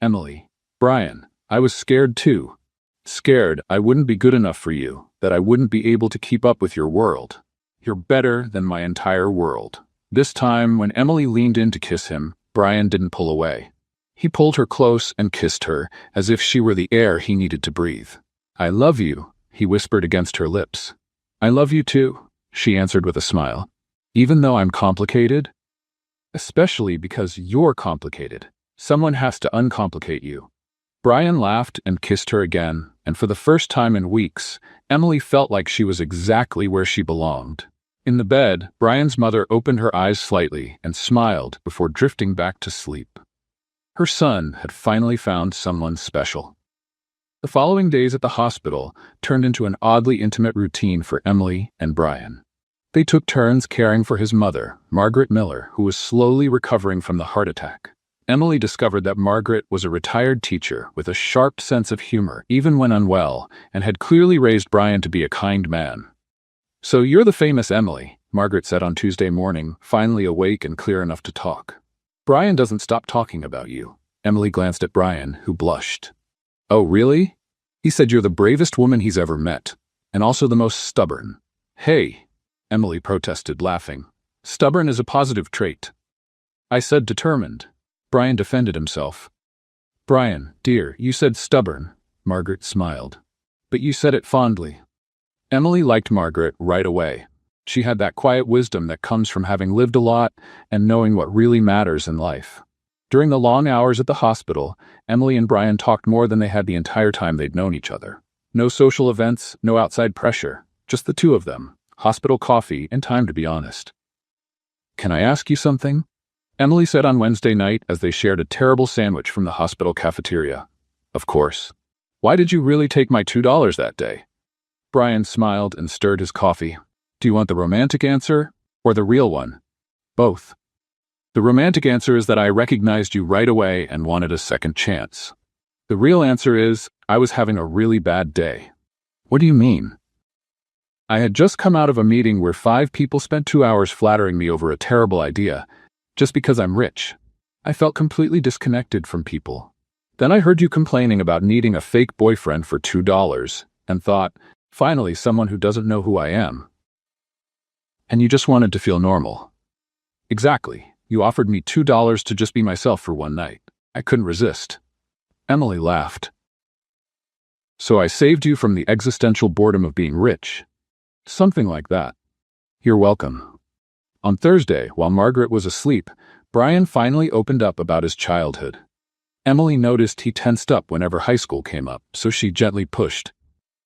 Emily. Brian. I was scared too. Scared I wouldn't be good enough for you, that I wouldn't be able to keep up with your world. You're better than my entire world. This time, when Emily leaned in to kiss him, Brian didn't pull away. He pulled her close and kissed her, as if she were the air he needed to breathe. I love you, he whispered against her lips. I love you too, she answered with a smile. Even though I'm complicated? Especially because you're complicated. Someone has to uncomplicate you. Brian laughed and kissed her again, and for the first time in weeks, Emily felt like she was exactly where she belonged. In the bed, Brian's mother opened her eyes slightly and smiled before drifting back to sleep. Her son had finally found someone special. The following days at the hospital turned into an oddly intimate routine for Emily and Brian. They took turns caring for his mother, Margaret Miller, who was slowly recovering from the heart attack. Emily discovered that Margaret was a retired teacher with a sharp sense of humor, even when unwell, and had clearly raised Brian to be a kind man. So you're the famous Emily, Margaret said on Tuesday morning, finally awake and clear enough to talk. Brian doesn't stop talking about you. Emily glanced at Brian, who blushed. Oh, really? He said you're the bravest woman he's ever met, and also the most stubborn. Hey, Emily protested, laughing. Stubborn is a positive trait. I said determined. Brian defended himself. Brian, dear, you said stubborn, Margaret smiled. But you said it fondly. Emily liked Margaret right away. She had that quiet wisdom that comes from having lived a lot and knowing what really matters in life. During the long hours at the hospital, Emily and Brian talked more than they had the entire time they'd known each other. No social events, no outside pressure, just the two of them, hospital coffee, and time to be honest. Can I ask you something? Emily said on Wednesday night as they shared a terrible sandwich from the hospital cafeteria. Of course. Why did you really take my $2 that day? Brian smiled and stirred his coffee. Do you want the romantic answer or the real one? Both. The romantic answer is that I recognized you right away and wanted a second chance. The real answer is I was having a really bad day. What do you mean? I had just come out of a meeting where 5 people spent 2 hours flattering me over a terrible idea, just because I'm rich. I felt completely disconnected from people. Then I heard you complaining about needing a fake boyfriend for $2 and thought, finally, someone who doesn't know who I am. And you just wanted to feel normal. Exactly. You offered me $2 to just be myself for one night. I couldn't resist. Emily laughed. So I saved you from the existential boredom of being rich. Something like that. You're welcome. On Thursday, while Margaret was asleep, Brian finally opened up about his childhood. Emily noticed he tensed up whenever high school came up, so she gently pushed.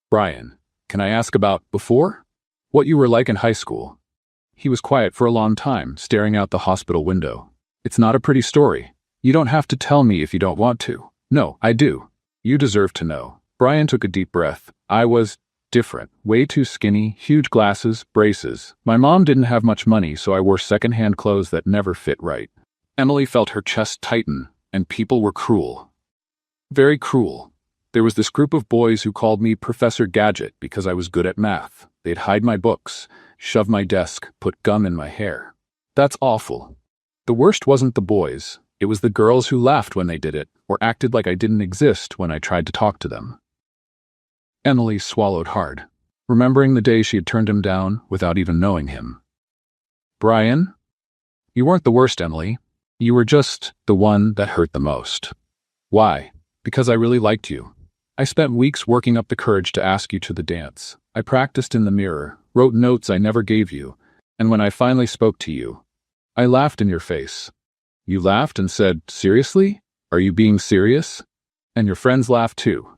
Brian, can I ask about before? What you were like in high school? He was quiet for a long time, staring out the hospital window. It's not a pretty story. You don't have to tell me if you don't want to. No, I do. You deserve to know. Brian took a deep breath. I was different. Way too skinny, huge glasses, braces. My mom didn't have much money, so I wore secondhand clothes that never fit right. Emily felt her chest tighten, and people were cruel. Very cruel. There was this group of boys who called me Professor Gadget because I was good at math. They'd hide my books, shove my desk, put gum in my hair. That's awful. The worst wasn't the boys. It was the girls who laughed when they did it, or acted like I didn't exist when I tried to talk to them. Emily swallowed hard, remembering the day she had turned him down without even knowing him. Brian? You weren't the worst, Emily. You were just the one that hurt the most. Why? Because I really liked you. I spent weeks working up the courage to ask you to the dance. I practiced in the mirror, wrote notes I never gave you, and when I finally spoke to you, I laughed in your face. You laughed and said, seriously? Are you being serious? And your friends laughed too.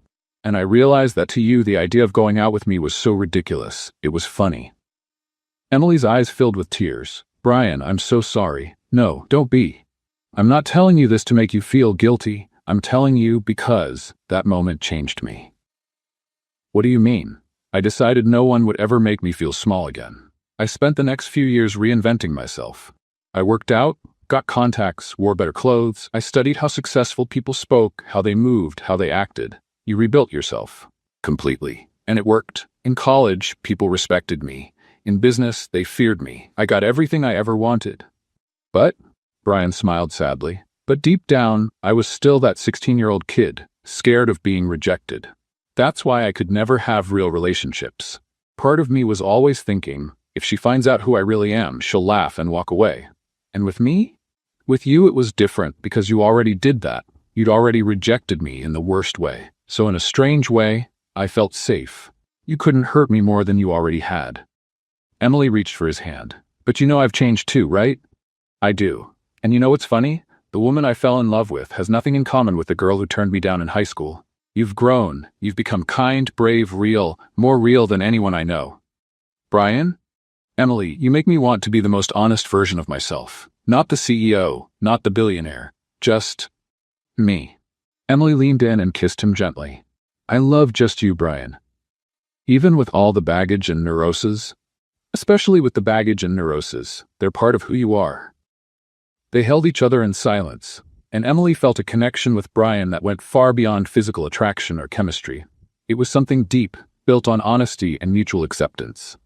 And I realized that to you the idea of going out with me was so ridiculous, it was funny. Emily's eyes filled with tears. Brian, I'm so sorry. No, don't be. I'm not telling you this to make you feel guilty. I'm telling you because that moment changed me. What do you mean? I decided no one would ever make me feel small again. I spent the next few years reinventing myself. I worked out, got contacts, wore better clothes. I studied how successful people spoke, how they moved, how they acted. You rebuilt yourself. Completely. And it worked. In college, people respected me. In business, they feared me. I got everything I ever wanted. But, Brian smiled sadly, but deep down, I was still that 16-year-old kid, scared of being rejected. That's why I could never have real relationships. Part of me was always thinking, if she finds out who I really am, she'll laugh and walk away. And with me? With you it was different because you already did that. You'd already rejected me in the worst way. So in a strange way, I felt safe. You couldn't hurt me more than you already had. Emily reached for his hand. But you know I've changed too, right? I do. And you know what's funny? The woman I fell in love with has nothing in common with the girl who turned me down in high school. You've grown. You've become kind, brave, real, more real than anyone I know. Brian? Emily, you make me want to be the most honest version of myself. Not the CEO, not the billionaire. Just me. Emily leaned in and kissed him gently. I love just you, Brian. Even with all the baggage and neuroses, especially with the baggage and neuroses, they're part of who you are. They held each other in silence, and Emily felt a connection with Brian that went far beyond physical attraction or chemistry. It was something deep, built on honesty and mutual acceptance.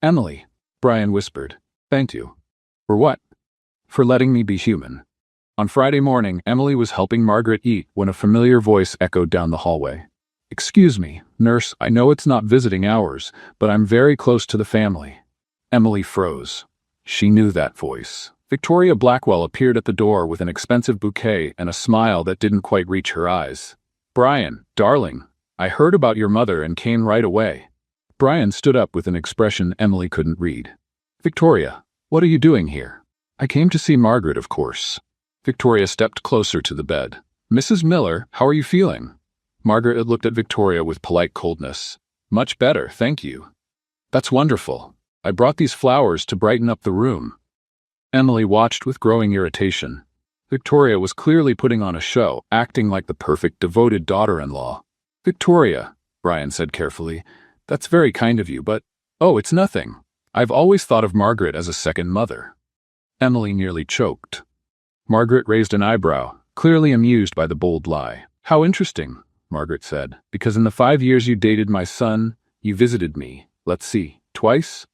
Emily, Brian whispered, thank you. For what? For letting me be human. On Friday morning, Emily was helping Margaret eat when a familiar voice echoed down the hallway. Excuse me, nurse, I know it's not visiting hours, but I'm very close to the family. Emily froze. She knew that voice. Victoria Blackwell appeared at the door with an expensive bouquet and a smile that didn't quite reach her eyes. Brian, darling, I heard about your mother and came right away. Brian stood up with an expression Emily couldn't read. Victoria, what are you doing here? I came to see Margaret, of course. Victoria stepped closer to the bed. Mrs. Miller, how are you feeling? Margaret looked at Victoria with polite coldness. Much better, thank you. That's wonderful. I brought these flowers to brighten up the room. Emily watched with growing irritation. Victoria was clearly putting on a show, acting like the perfect, devoted daughter-in-law. Victoria, Brian said carefully, that's very kind of you, but, oh, it's nothing. I've always thought of Margaret as a second mother. Emily nearly choked. Margaret raised an eyebrow, clearly amused by the bold lie. How interesting, Margaret said, because in the 5 years you dated my son, you visited me, let's see, twice?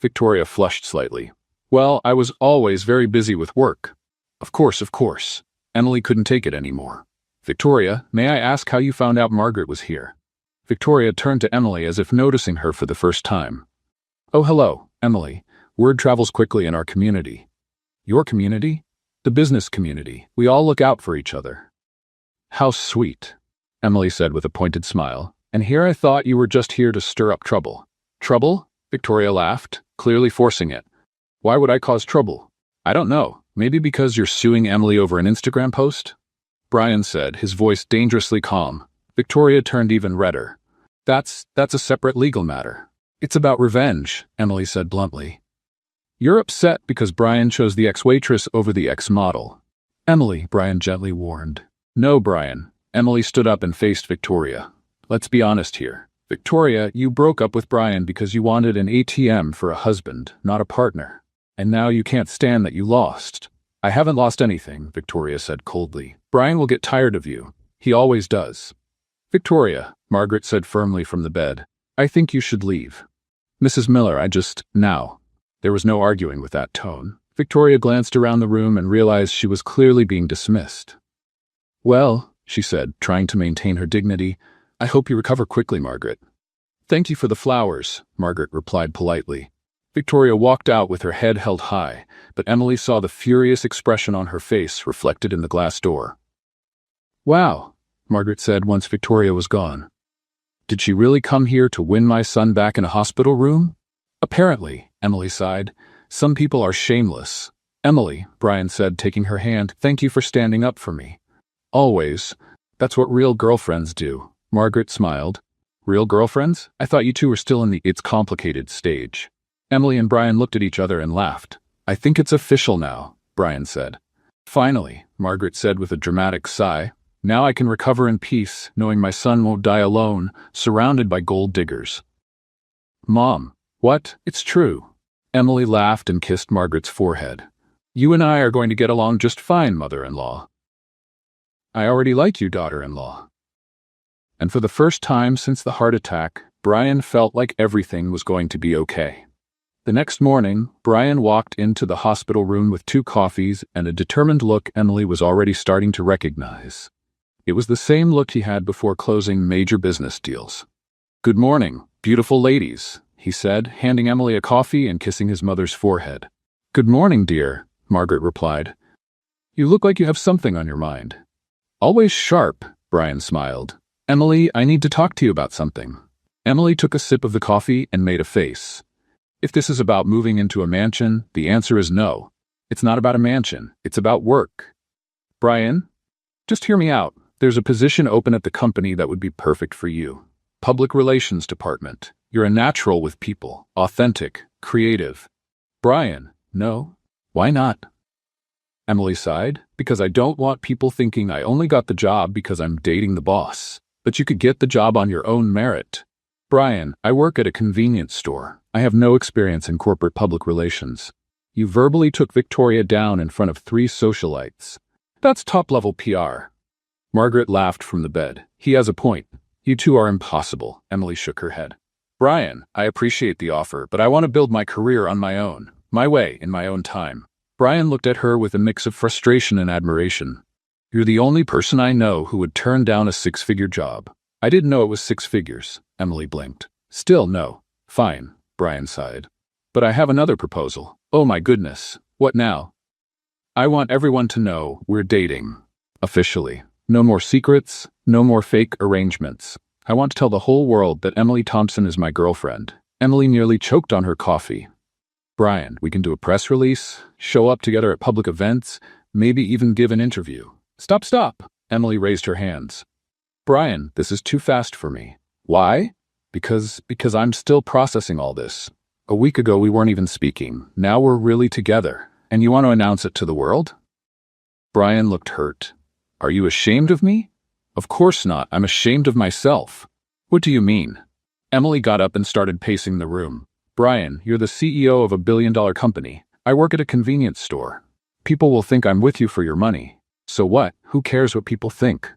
Victoria flushed slightly. Well, I was always very busy with work. Of course. Emily couldn't take it anymore. Victoria, may I ask how you found out Margaret was here? Victoria turned to Emily as if noticing her for the first time. Oh, hello, Emily. Word travels quickly in our community. Your community? The business community. We all look out for each other. How sweet, Emily said with a pointed smile. And here I thought you were just here to stir up trouble. Trouble? Victoria laughed, clearly forcing it. Why would I cause trouble? I don't know. Maybe because you're suing Emily over an Instagram post? Brian said, his voice dangerously calm. Victoria turned even redder. That's a separate legal matter. It's about revenge, Emily said bluntly. You're upset because Brian chose the ex-waitress over the ex-model. Emily, Brian gently warned. No, Brian. Emily stood up and faced Victoria. Let's be honest here. Victoria, you broke up with Brian because you wanted an ATM for a husband, not a partner. And now you can't stand that you lost. I haven't lost anything, Victoria said coldly. Brian will get tired of you. He always does. Victoria, Margaret said firmly from the bed, I think you should leave. Mrs. Miller, now. There was no arguing with that tone. Victoria glanced around the room and realized she was clearly being dismissed. Well, she said, trying to maintain her dignity, I hope you recover quickly, Margaret. Thank you for the flowers, Margaret replied politely. Victoria walked out with her head held high, but Emily saw the furious expression on her face reflected in the glass door. Wow, Margaret said once Victoria was gone. Did she really come here to win my son back in a hospital room? Apparently, Emily sighed. Some people are shameless. Emily, Brian said, taking her hand, thank you for standing up for me. Always. That's what real girlfriends do. Margaret smiled. Real girlfriends? I thought you two were still in the it's complicated stage. Emily and Brian looked at each other and laughed. I think it's official now, Brian said. Finally, Margaret said with a dramatic sigh. Now I can recover in peace, knowing my son won't die alone, surrounded by gold diggers. Mom. What? It's true. Emily laughed and kissed Margaret's forehead. You and I are going to get along just fine, mother-in-law. I already like you, daughter-in-law. And for the first time since the heart attack, Brian felt like everything was going to be okay. The next morning, Brian walked into the hospital room with 2 coffees and a determined look Emily was already starting to recognize. It was the same look he had before closing major business deals. "Good morning, beautiful ladies," he said, handing Emily a coffee and kissing his mother's forehead. "Good morning, dear," Margaret replied. "You look like you have something on your mind." "Always sharp," Brian smiled. "Emily, I need to talk to you about something." Emily took a sip of the coffee and made a face. "If this is about moving into a mansion, the answer is no. It's not about a mansion, it's about work." "Brian, just hear me out. There's a position open at the company that would be perfect for you. Public Relations Department. You're a natural with people, authentic, creative." "Brian, no. Why not?" Emily sighed. "Because I don't want people thinking I only got the job because I'm dating the boss. But you could get the job on your own merit." "Brian, I work at a convenience store. I have no experience in corporate public relations." You verbally took Victoria down in front of 3 socialites. That's top-level PR. Margaret laughed from the bed. "He has a point. You two are impossible." Emily shook her head. "Brian, I appreciate the offer, but I want to build my career on my own, my way, in my own time." Brian looked at her with a mix of frustration and admiration. "You're the only person I know who would turn down a 6-figure job." "I didn't know it was 6 figures," Emily blinked. "Still, no." "Fine," Brian sighed. "But I have another proposal." "Oh my goodness. What now?" "I want everyone to know we're dating. Officially. No more secrets, no more fake arrangements. I want to tell the whole world that Emily Thompson is my girlfriend." Emily nearly choked on her coffee. "Brian, we can do a press release, show up together at public events, maybe even give an interview." Stop. Emily raised her hands. "Brian, this is too fast for me." "Why?" Because I'm still processing all this. A week ago we weren't even speaking. Now we're really together. And you want to announce it to the world?" Brian looked hurt. "Are you ashamed of me?" "Of course not. I'm ashamed of myself." "What do you mean?" Emily got up and started pacing the room. "Brian, you're the CEO of a billion-dollar company. I work at a convenience store. People will think I'm with you for your money. So what? Who cares what people think?"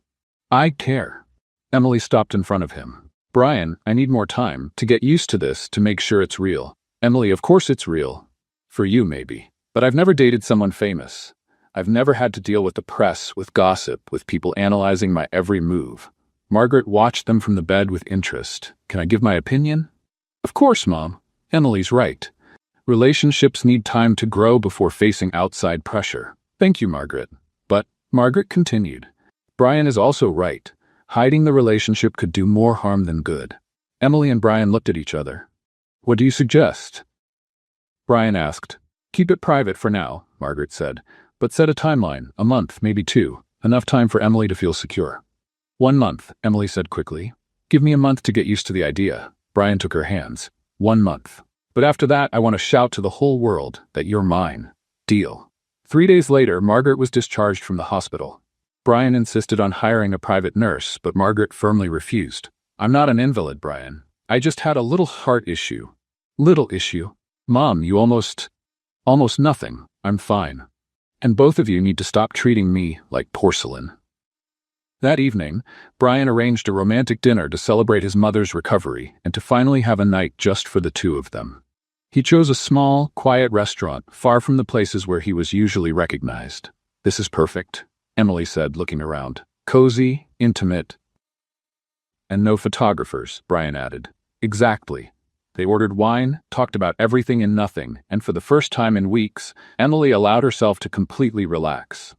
"I care." Emily stopped in front of him. "Brian, I need more time to get used to this, to make sure it's real." "Emily, of course it's real. For you, maybe. But I've never dated someone famous. I've never had to deal with the press, with gossip, with people analyzing my every move." Margaret watched them from the bed with interest. "Can I give my opinion?" "Of course, Mom. Emily's right. Relationships need time to grow before facing outside pressure." "Thank you, Margaret." "But," Margaret continued, "Brian is also right. Hiding the relationship could do more harm than good." Emily and Brian looked at each other. "What do you suggest?" Brian asked. "Keep it private for now," Margaret said, "but set a timeline, a month, maybe 2, enough time for Emily to feel secure." "1 month," Emily said quickly. "Give me a month to get used to the idea." Brian took her hands. 1 month. "But after that, I want to shout to the whole world that you're mine. Deal." 3 days later, Margaret was discharged from the hospital. Brian insisted on hiring a private nurse, but Margaret firmly refused. "I'm not an invalid, Brian. I just had a little heart issue." "Little issue? Mom, you almost nothing. I'm fine. And both of you need to stop treating me like porcelain." That evening, Brian arranged a romantic dinner to celebrate his mother's recovery and to finally have a night just for the 2 of them. He chose a small, quiet restaurant far from the places where he was usually recognized. "This is perfect," Emily said, looking around. "Cozy, intimate." "And no photographers," Brian added. "Exactly." They ordered wine, talked about everything and nothing, and for the first time in weeks, Emily allowed herself to completely relax.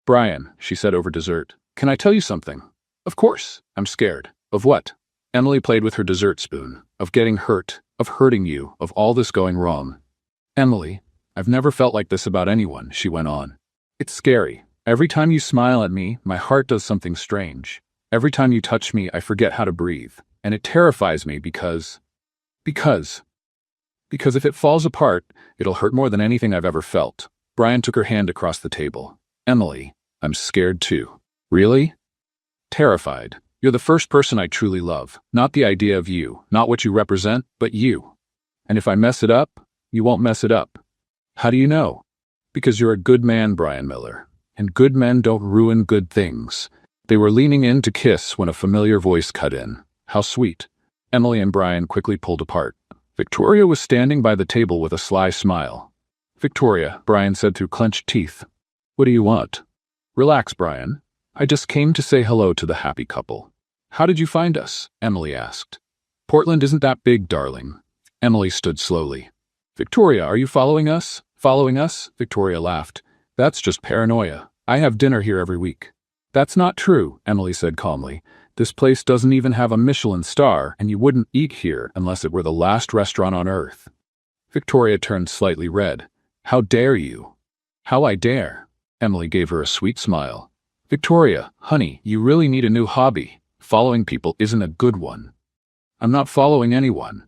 "Brian," she said over dessert, "can I tell you something?" "Of course." "I'm scared." "Of what?" Emily played with her dessert spoon. "Of getting hurt, of hurting you, of all this going wrong." "Emily, I've never felt like this about anyone," she went on. "It's scary. Every time you smile at me, my heart does something strange. Every time you touch me, I forget how to breathe. And it terrifies me because if it falls apart, it'll hurt more than anything I've ever felt." Brian took her hand across the table. "Emily, I'm scared too." "Really?" "Terrified. You're the first person I truly love. Not the idea of you, not what you represent, but you. And if I mess it up, you won't mess it up." "How do you know?" "Because you're a good man, Brian Miller. And good men don't ruin good things." They were leaning in to kiss when a familiar voice cut in. "How sweet." Emily and Brian quickly pulled apart. Victoria was standing by the table with a sly smile. "Victoria," Brian said through clenched teeth. "What do you want?" "Relax, Brian. I just came to say hello to the happy couple. How did you find us? Emily asked. Portland isn't that big, darling. Emily stood slowly. Victoria, are you following us? Following us? Victoria laughed. That's just paranoia. I have dinner here every week. That's not true, Emily said calmly. This place doesn't even have a Michelin star, and you wouldn't eat here unless it were the last restaurant on earth. Victoria turned slightly red. How dare you? How I dare? Emily gave her a sweet smile. Victoria, honey, you really need a new hobby. Following people isn't a good one. I'm not following anyone.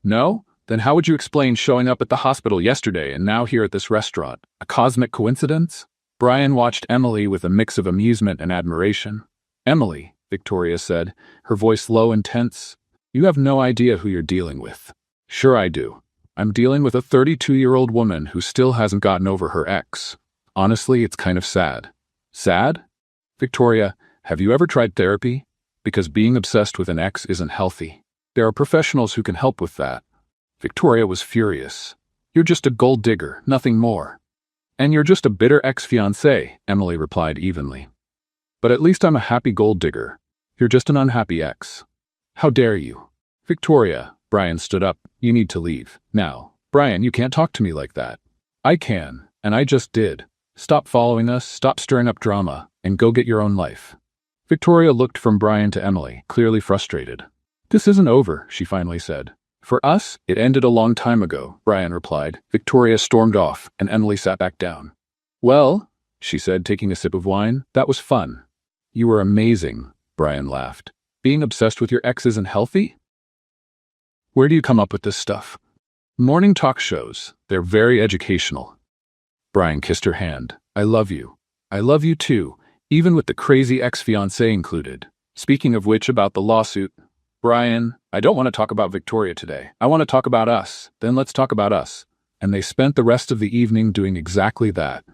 No? Then how would you explain showing up at the hospital yesterday and now here at this restaurant? A cosmic coincidence? Brian watched Emily with a mix of amusement and admiration. Emily, Victoria said, her voice low and tense, you have no idea who you're dealing with. Sure I do. I'm dealing with a 32-year-old woman who still hasn't gotten over her ex. Honestly, it's kind of sad. Sad? Victoria, have you ever tried therapy? Because being obsessed with an ex isn't healthy. There are professionals who can help with that. Victoria was furious. You're just a gold digger, nothing more. And you're just a bitter ex-fiancé, Emily replied evenly. But at least I'm a happy gold digger. You're just an unhappy ex. How dare you? Victoria, Brian stood up. You need to leave. Now, Brian, you can't talk to me like that. I can, and I just did. Stop following us, stop stirring up drama, and go get your own life. Victoria looked from Brian to Emily, clearly frustrated. This isn't over, she finally said. For us, it ended a long time ago, Brian replied. Victoria stormed off, and Emily sat back down. Well, she said, taking a sip of wine, that was fun. You were amazing, Brian laughed. Being obsessed with your ex isn't healthy? Where do you come up with this stuff? Morning talk shows. They're very educational. Brian kissed her hand. I love you. I love you too, even with the crazy ex-fiancé included. Speaking of which, about the lawsuit. Brian, I don't want to talk about Victoria today. I want to talk about us. Then let's talk about us. And they spent the rest of the evening doing exactly that.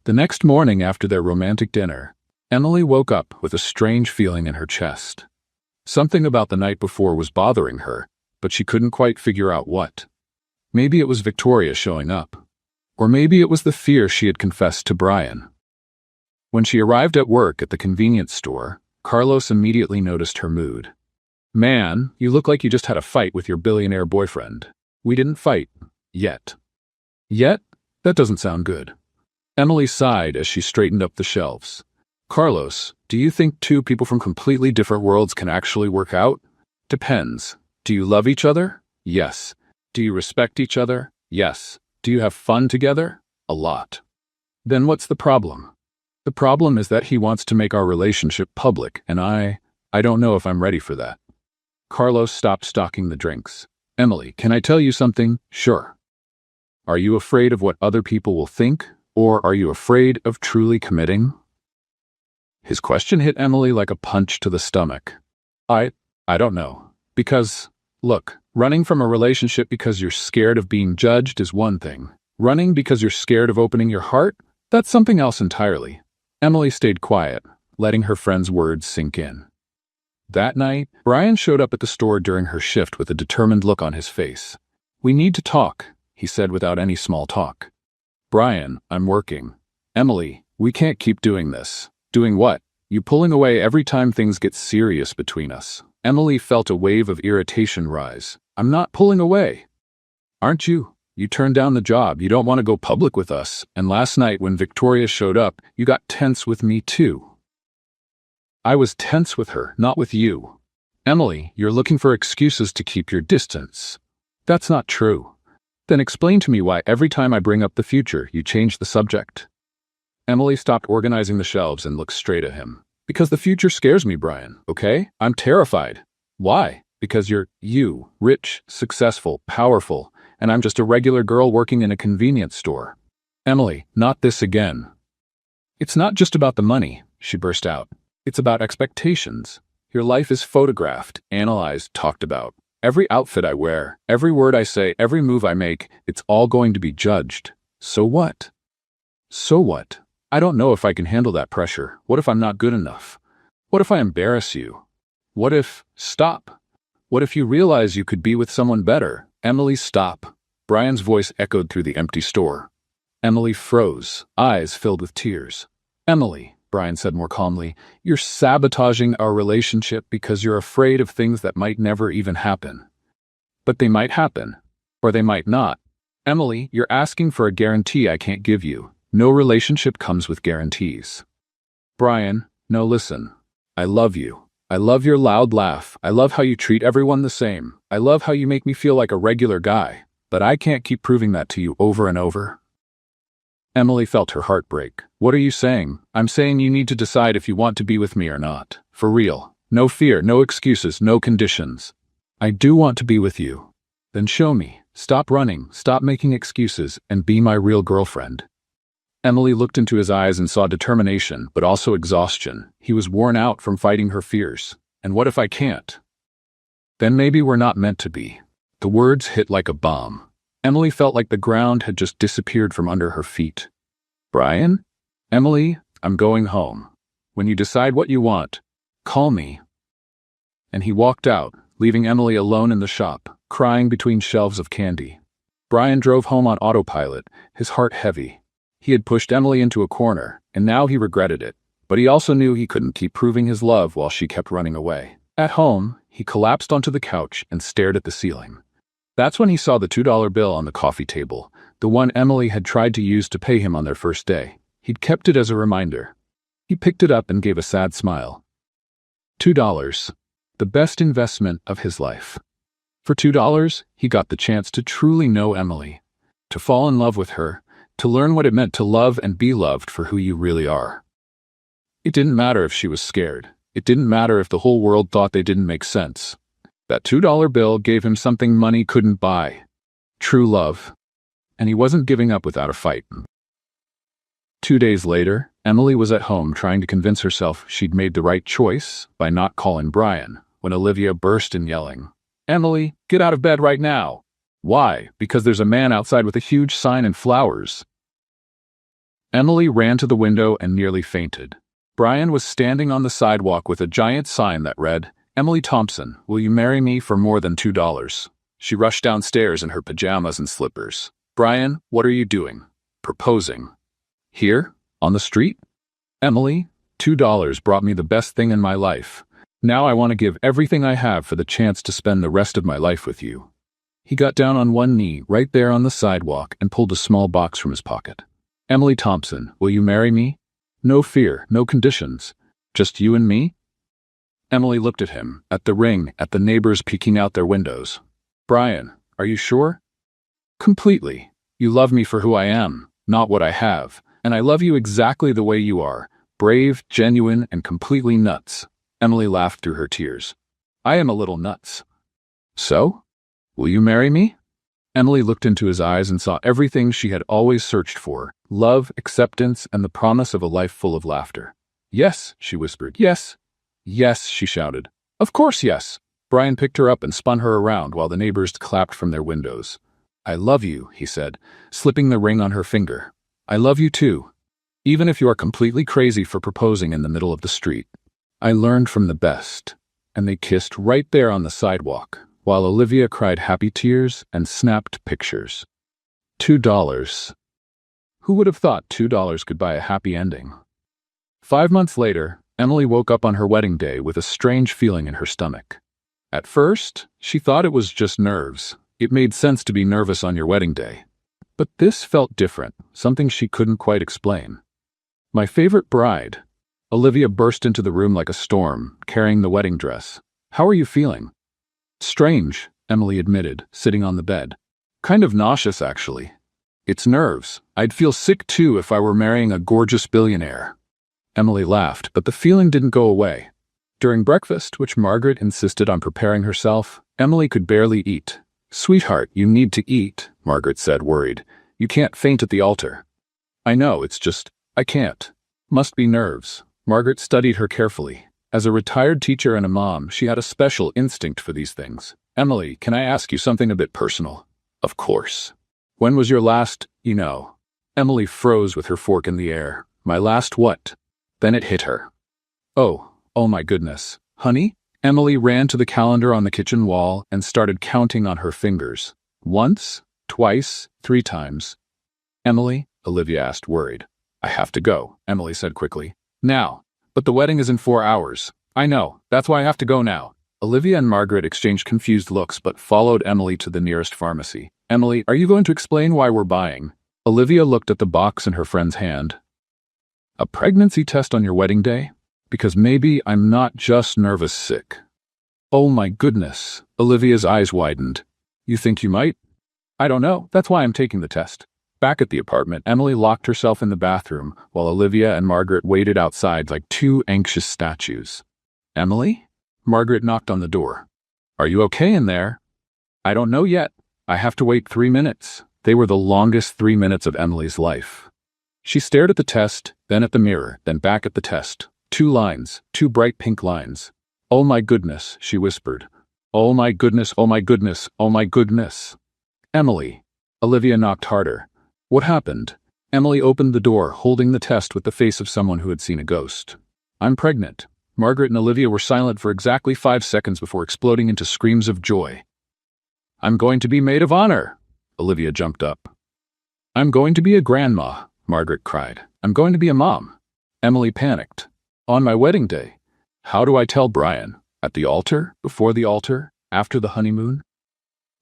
The next morning after their romantic dinner, Emily woke up with a strange feeling in her chest. Something about the night before was bothering her, but she couldn't quite figure out what. Maybe it was Victoria showing up. Or maybe it was the fear she had confessed to Brian. When she arrived at work at the convenience store, Carlos immediately noticed her mood. Man, you look like you just had a fight with your billionaire boyfriend. We didn't fight. Yet. Yet? That doesn't sound good. Emily sighed as she straightened up the shelves. Carlos, do you think two people from completely different worlds can actually work out? Depends. Do you love each other? Yes. Do you respect each other? Yes. Do you have fun together? A lot. Then what's the problem? The problem is that he wants to make our relationship public, and I don't know if I'm ready for that. Carlos stopped stocking the drinks. Emily, can I tell you something? Sure. Are you afraid of what other people will think, or are you afraid of truly committing? His question hit Emily like a punch to the stomach. I don't know. Because, look, running from a relationship because you're scared of being judged is one thing. Running because you're scared of opening your heart? That's something else entirely. Emily stayed quiet, letting her friend's words sink in. That night, Brian showed up at the store during her shift with a determined look on his face. We need to talk, he said without any small talk. Brian, I'm working. Emily, we can't keep doing this. Doing what? You pulling away every time things get serious between us. Emily felt a wave of irritation rise. I'm not pulling away. Aren't you? You turned down the job. You don't want to go public with us. And last night when Victoria showed up, you got tense with me too. I was tense with her, not with you. Emily, you're looking for excuses to keep your distance. That's not true. Then explain to me why every time I bring up the future, you change the subject. Emily stopped organizing the shelves and looked straight at him. Because the future scares me, Brian, okay? I'm terrified. Why? Because you're rich, successful, powerful, and I'm just a regular girl working in a convenience store. Emily, not this again. It's not just about the money, she burst out. It's about expectations. Your life is photographed, analyzed, talked about. Every outfit I wear, every word I say, every move I make, it's all going to be judged. So what? So what? I don't know if I can handle that pressure. What if I'm not good enough? What if I embarrass you? What if... Stop. What if you realize you could be with someone better? Emily, stop. Brian's voice echoed through the empty store. Emily froze, eyes filled with tears. Emily, Brian said more calmly. You're sabotaging our relationship because you're afraid of things that might never even happen. But they might happen, or they might not. Emily, you're asking for a guarantee I can't give you. No relationship comes with guarantees. Brian, no, listen. I love you. I love your loud laugh. I love how you treat everyone the same. I love how you make me feel like a regular guy. But I can't keep proving that to you over and over. Emily felt her heart break. What are you saying? I'm saying you need to decide if you want to be with me or not. For real. No fear, no excuses, no conditions. I do want to be with you. Then show me. Stop running, stop making excuses, and be my real girlfriend. Emily looked into his eyes and saw determination, but also exhaustion. He was worn out from fighting her fears. And what if I can't? Then maybe we're not meant to be. The words hit like a bomb. Emily felt like the ground had just disappeared from under her feet. Brian? Emily, I'm going home. When you decide what you want, call me. And he walked out, leaving Emily alone in the shop, crying between shelves of candy. Brian drove home on autopilot, his heart heavy. He had pushed Emily into a corner, and now he regretted it. But he also knew he couldn't keep proving his love while she kept running away. At home, he collapsed onto the couch and stared at the ceiling. That's when he saw the $2 bill on the coffee table, the one Emily had tried to use to pay him on their first day. He'd kept it as a reminder. He picked it up and gave a sad smile. $2. The best investment of his life. For $2, he got the chance to truly know Emily, to fall in love with her, to learn what it meant to love and be loved for who you really are. It didn't matter if she was scared. It didn't matter if the whole world thought they didn't make sense. That $2 bill gave him something money couldn't buy. True love. And he wasn't giving up without a fight. 2 days later, Emily was at home trying to convince herself she'd made the right choice by not calling Brian, when Olivia burst in yelling, Emily, get out of bed right now. Why? Because there's a man outside with a huge sign and flowers. Emily ran to the window and nearly fainted. Brian was standing on the sidewalk with a giant sign that read, Emily Thompson, will you marry me for more than $2? She rushed downstairs in her pajamas and slippers. Brian, what are you doing? Proposing. Here? On the street? Emily, $2 brought me the best thing in my life. Now I want to give everything I have for the chance to spend the rest of my life with you. He got down on one knee right there on the sidewalk and pulled a small box from his pocket. Emily Thompson, will you marry me? No fear, no conditions. Just you and me? Emily looked at him, at the ring, at the neighbors peeking out their windows. Brian, are you sure? Completely. You love me for who I am, not what I have, and I love you exactly the way you are, brave, genuine, and completely nuts. Emily laughed through her tears. I am a little nuts. So? Will you marry me? Emily looked into his eyes and saw everything she had always searched for, love, acceptance, and the promise of a life full of laughter. Yes, she whispered. Yes. Yes, she shouted. Of course, yes. Brian picked her up and spun her around while the neighbors clapped from their windows. I love you, he said, slipping the ring on her finger. I love you too. Even if you are completely crazy for proposing in the middle of the street. I learned from the best. And they kissed right there on the sidewalk, while Olivia cried happy tears and snapped pictures. $2. Who would have thought $2 could buy a happy ending? 5 months later, Emily woke up on her wedding day with a strange feeling in her stomach. At first, she thought it was just nerves. It made sense to be nervous on your wedding day. But this felt different, something she couldn't quite explain. My favorite bride. Olivia burst into the room like a storm, carrying the wedding dress. How are you feeling? Strange, Emily admitted, sitting on the bed. Kind of nauseous, actually. It's nerves. I'd feel sick too if I were marrying a gorgeous billionaire. Emily laughed, but the feeling didn't go away. During breakfast, which Margaret insisted on preparing herself, Emily could barely eat. Sweetheart, you need to eat, Margaret said, worried. You can't faint at the altar. I know, it's just, I can't. Must be nerves. Margaret studied her carefully. As a retired teacher and a mom, she had a special instinct for these things. Emily, can I ask you something a bit personal? Of course. When was your last, Emily froze with her fork in the air. My last what? Then it hit her. Oh my goodness. Honey? Emily ran to the calendar on the kitchen wall and started counting on her fingers. Once, twice, 3 times. Emily? Olivia asked, worried. I have to go, Emily said quickly. Now. But the wedding is in 4 hours. I know, that's why I have to go now. Olivia and Margaret exchanged confused looks but followed Emily to the nearest pharmacy. Emily, are you going to explain why we're buying? Olivia looked at the box in her friend's hand. A pregnancy test on your wedding day? Because maybe I'm not just nervous sick. Oh my goodness. Olivia's eyes widened. You think you might? I don't know, that's why I'm taking the test. Back at the apartment, Emily locked herself in the bathroom while Olivia and Margaret waited outside like two anxious statues. Emily? Margaret knocked on the door. Are you okay in there? I don't know yet. I have to wait 3 minutes. They were the longest 3 minutes of Emily's life. She stared at the test, then at the mirror, then back at the test. 2 lines, 2 bright pink lines. Oh my goodness, she whispered. Oh my goodness, oh my goodness, oh my goodness. Emily. Olivia knocked harder. What happened? Emily opened the door, holding the test with the face of someone who had seen a ghost. I'm pregnant. Margaret and Olivia were silent for exactly 5 seconds before exploding into screams of joy. I'm going to be maid of honor. Olivia jumped up. I'm going to be a grandma, Margaret cried. I'm going to be a mom. Emily panicked. On my wedding day. How do I tell Brian? At the altar? Before the altar? After the honeymoon?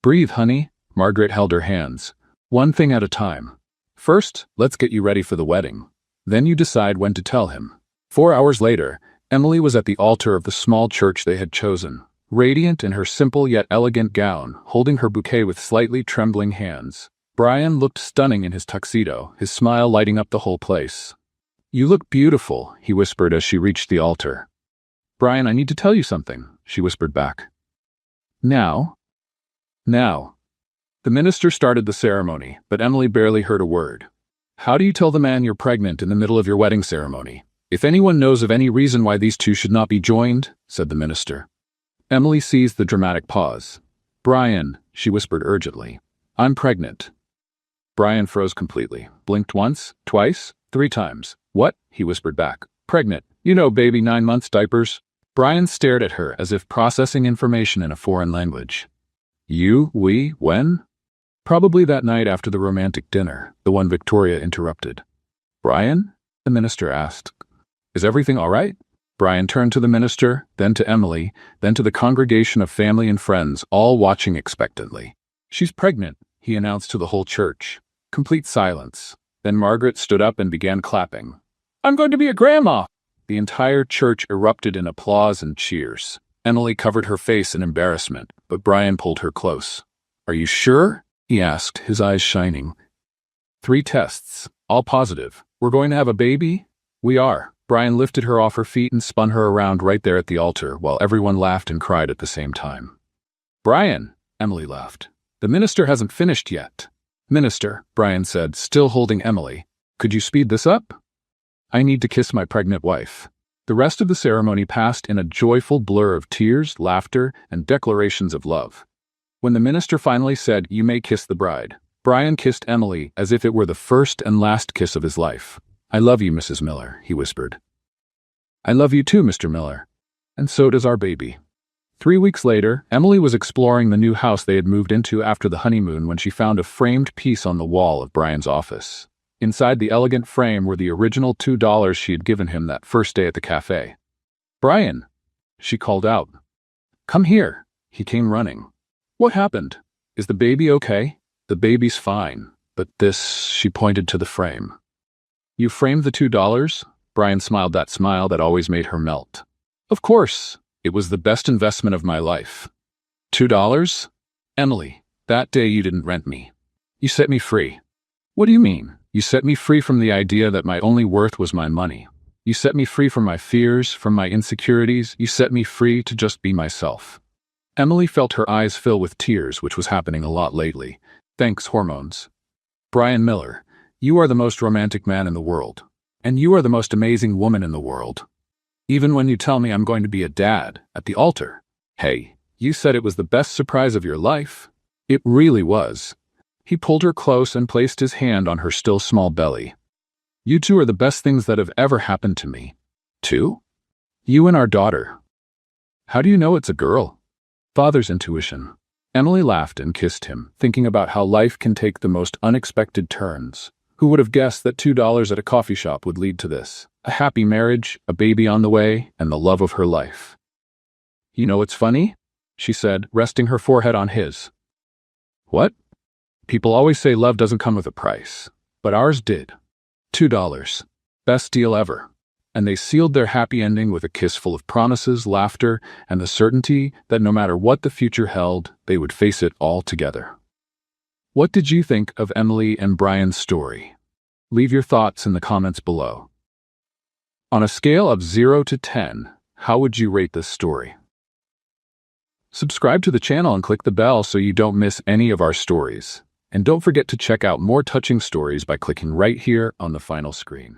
Breathe, honey. Margaret held her hands. One thing at a time. First, let's get you ready for the wedding. Then you decide when to tell him. 4 hours later, Emily was at the altar of the small church they had chosen, radiant in her simple yet elegant gown, holding her bouquet with slightly trembling hands. Brian looked stunning in his tuxedo, his smile lighting up the whole place. You look beautiful, he whispered as she reached the altar. Brian, I need to tell you something, she whispered back. Now? Now. The minister started the ceremony, but Emily barely heard a word. How do you tell the man you're pregnant in the middle of your wedding ceremony? If anyone knows of any reason why these two should not be joined, said the minister. Emily seized the dramatic pause. Brian, she whispered urgently. I'm pregnant. Brian froze completely, blinked once, twice, 3 times. What? He whispered back. Pregnant. You know, baby, 9 months diapers. Brian stared at her as if processing information in a foreign language. You, we, when? Probably that night after the romantic dinner, the one Victoria interrupted. Brian? The minister asked. Is everything all right? Brian turned to the minister, then to Emily, then to the congregation of family and friends, all watching expectantly. She's pregnant, he announced to the whole church. Complete silence. Then Margaret stood up and began clapping. I'm going to be a grandma! The entire church erupted in applause and cheers. Emily covered her face in embarrassment, but Brian pulled her close. Are you sure? He asked, his eyes shining. 3 tests, all positive. We're going to have a baby? We are. Brian lifted her off her feet and spun her around right there at the altar, while everyone laughed and cried at the same time. Brian, Emily laughed. The minister hasn't finished yet. Minister, Brian said, still holding Emily. Could you speed this up? I need to kiss my pregnant wife. The rest of the ceremony passed in a joyful blur of tears, laughter, and declarations of love. When the minister finally said, you may kiss the bride, Brian kissed Emily as if it were the first and last kiss of his life. I love you, Mrs. Miller, he whispered. I love you too, Mr. Miller. And so does our baby. 3 weeks later, Emily was exploring the new house they had moved into after the honeymoon when she found a framed piece on the wall of Brian's office. Inside the elegant frame were the original $2 she had given him that first day at the cafe. Brian, she called out. Come here. He came running. What happened? Is the baby okay? The baby's fine, but this, she pointed to the frame. You framed the $2? Brian smiled that smile that always made her melt. Of course. It was the best investment of my life. $2? Emily, that day you didn't rent me. You set me free. What do you mean? You set me free from the idea that my only worth was my money. You set me free from my fears, from my insecurities. You set me free to just be myself. Emily felt her eyes fill with tears, which was happening a lot lately. Thanks, hormones. Brian Miller, you are the most romantic man in the world. And you are the most amazing woman in the world. Even when you tell me I'm going to be a dad, at the altar. Hey, you said it was the best surprise of your life. It really was. He pulled her close and placed his hand on her still small belly. You two are the best things that have ever happened to me. 2? You and our daughter. How do you know it's a girl? Father's intuition. Emily laughed and kissed him, thinking about how life can take the most unexpected turns. Who would have guessed that $2 at a coffee shop would lead to this? A happy marriage, a baby on the way, and the love of her life. You know what's funny? She said, resting her forehead on his. What? People always say love doesn't come with a price, but ours did. $2. Best deal ever. And they sealed their happy ending with a kiss full of promises, laughter, and the certainty that no matter what the future held, they would face it all together. What did you think of Emily and Brian's story? Leave your thoughts in the comments below. On a scale of 0 to 10, how would you rate this story? Subscribe to the channel and click the bell so you don't miss any of our stories. And don't forget to check out more touching stories by clicking right here on the final screen.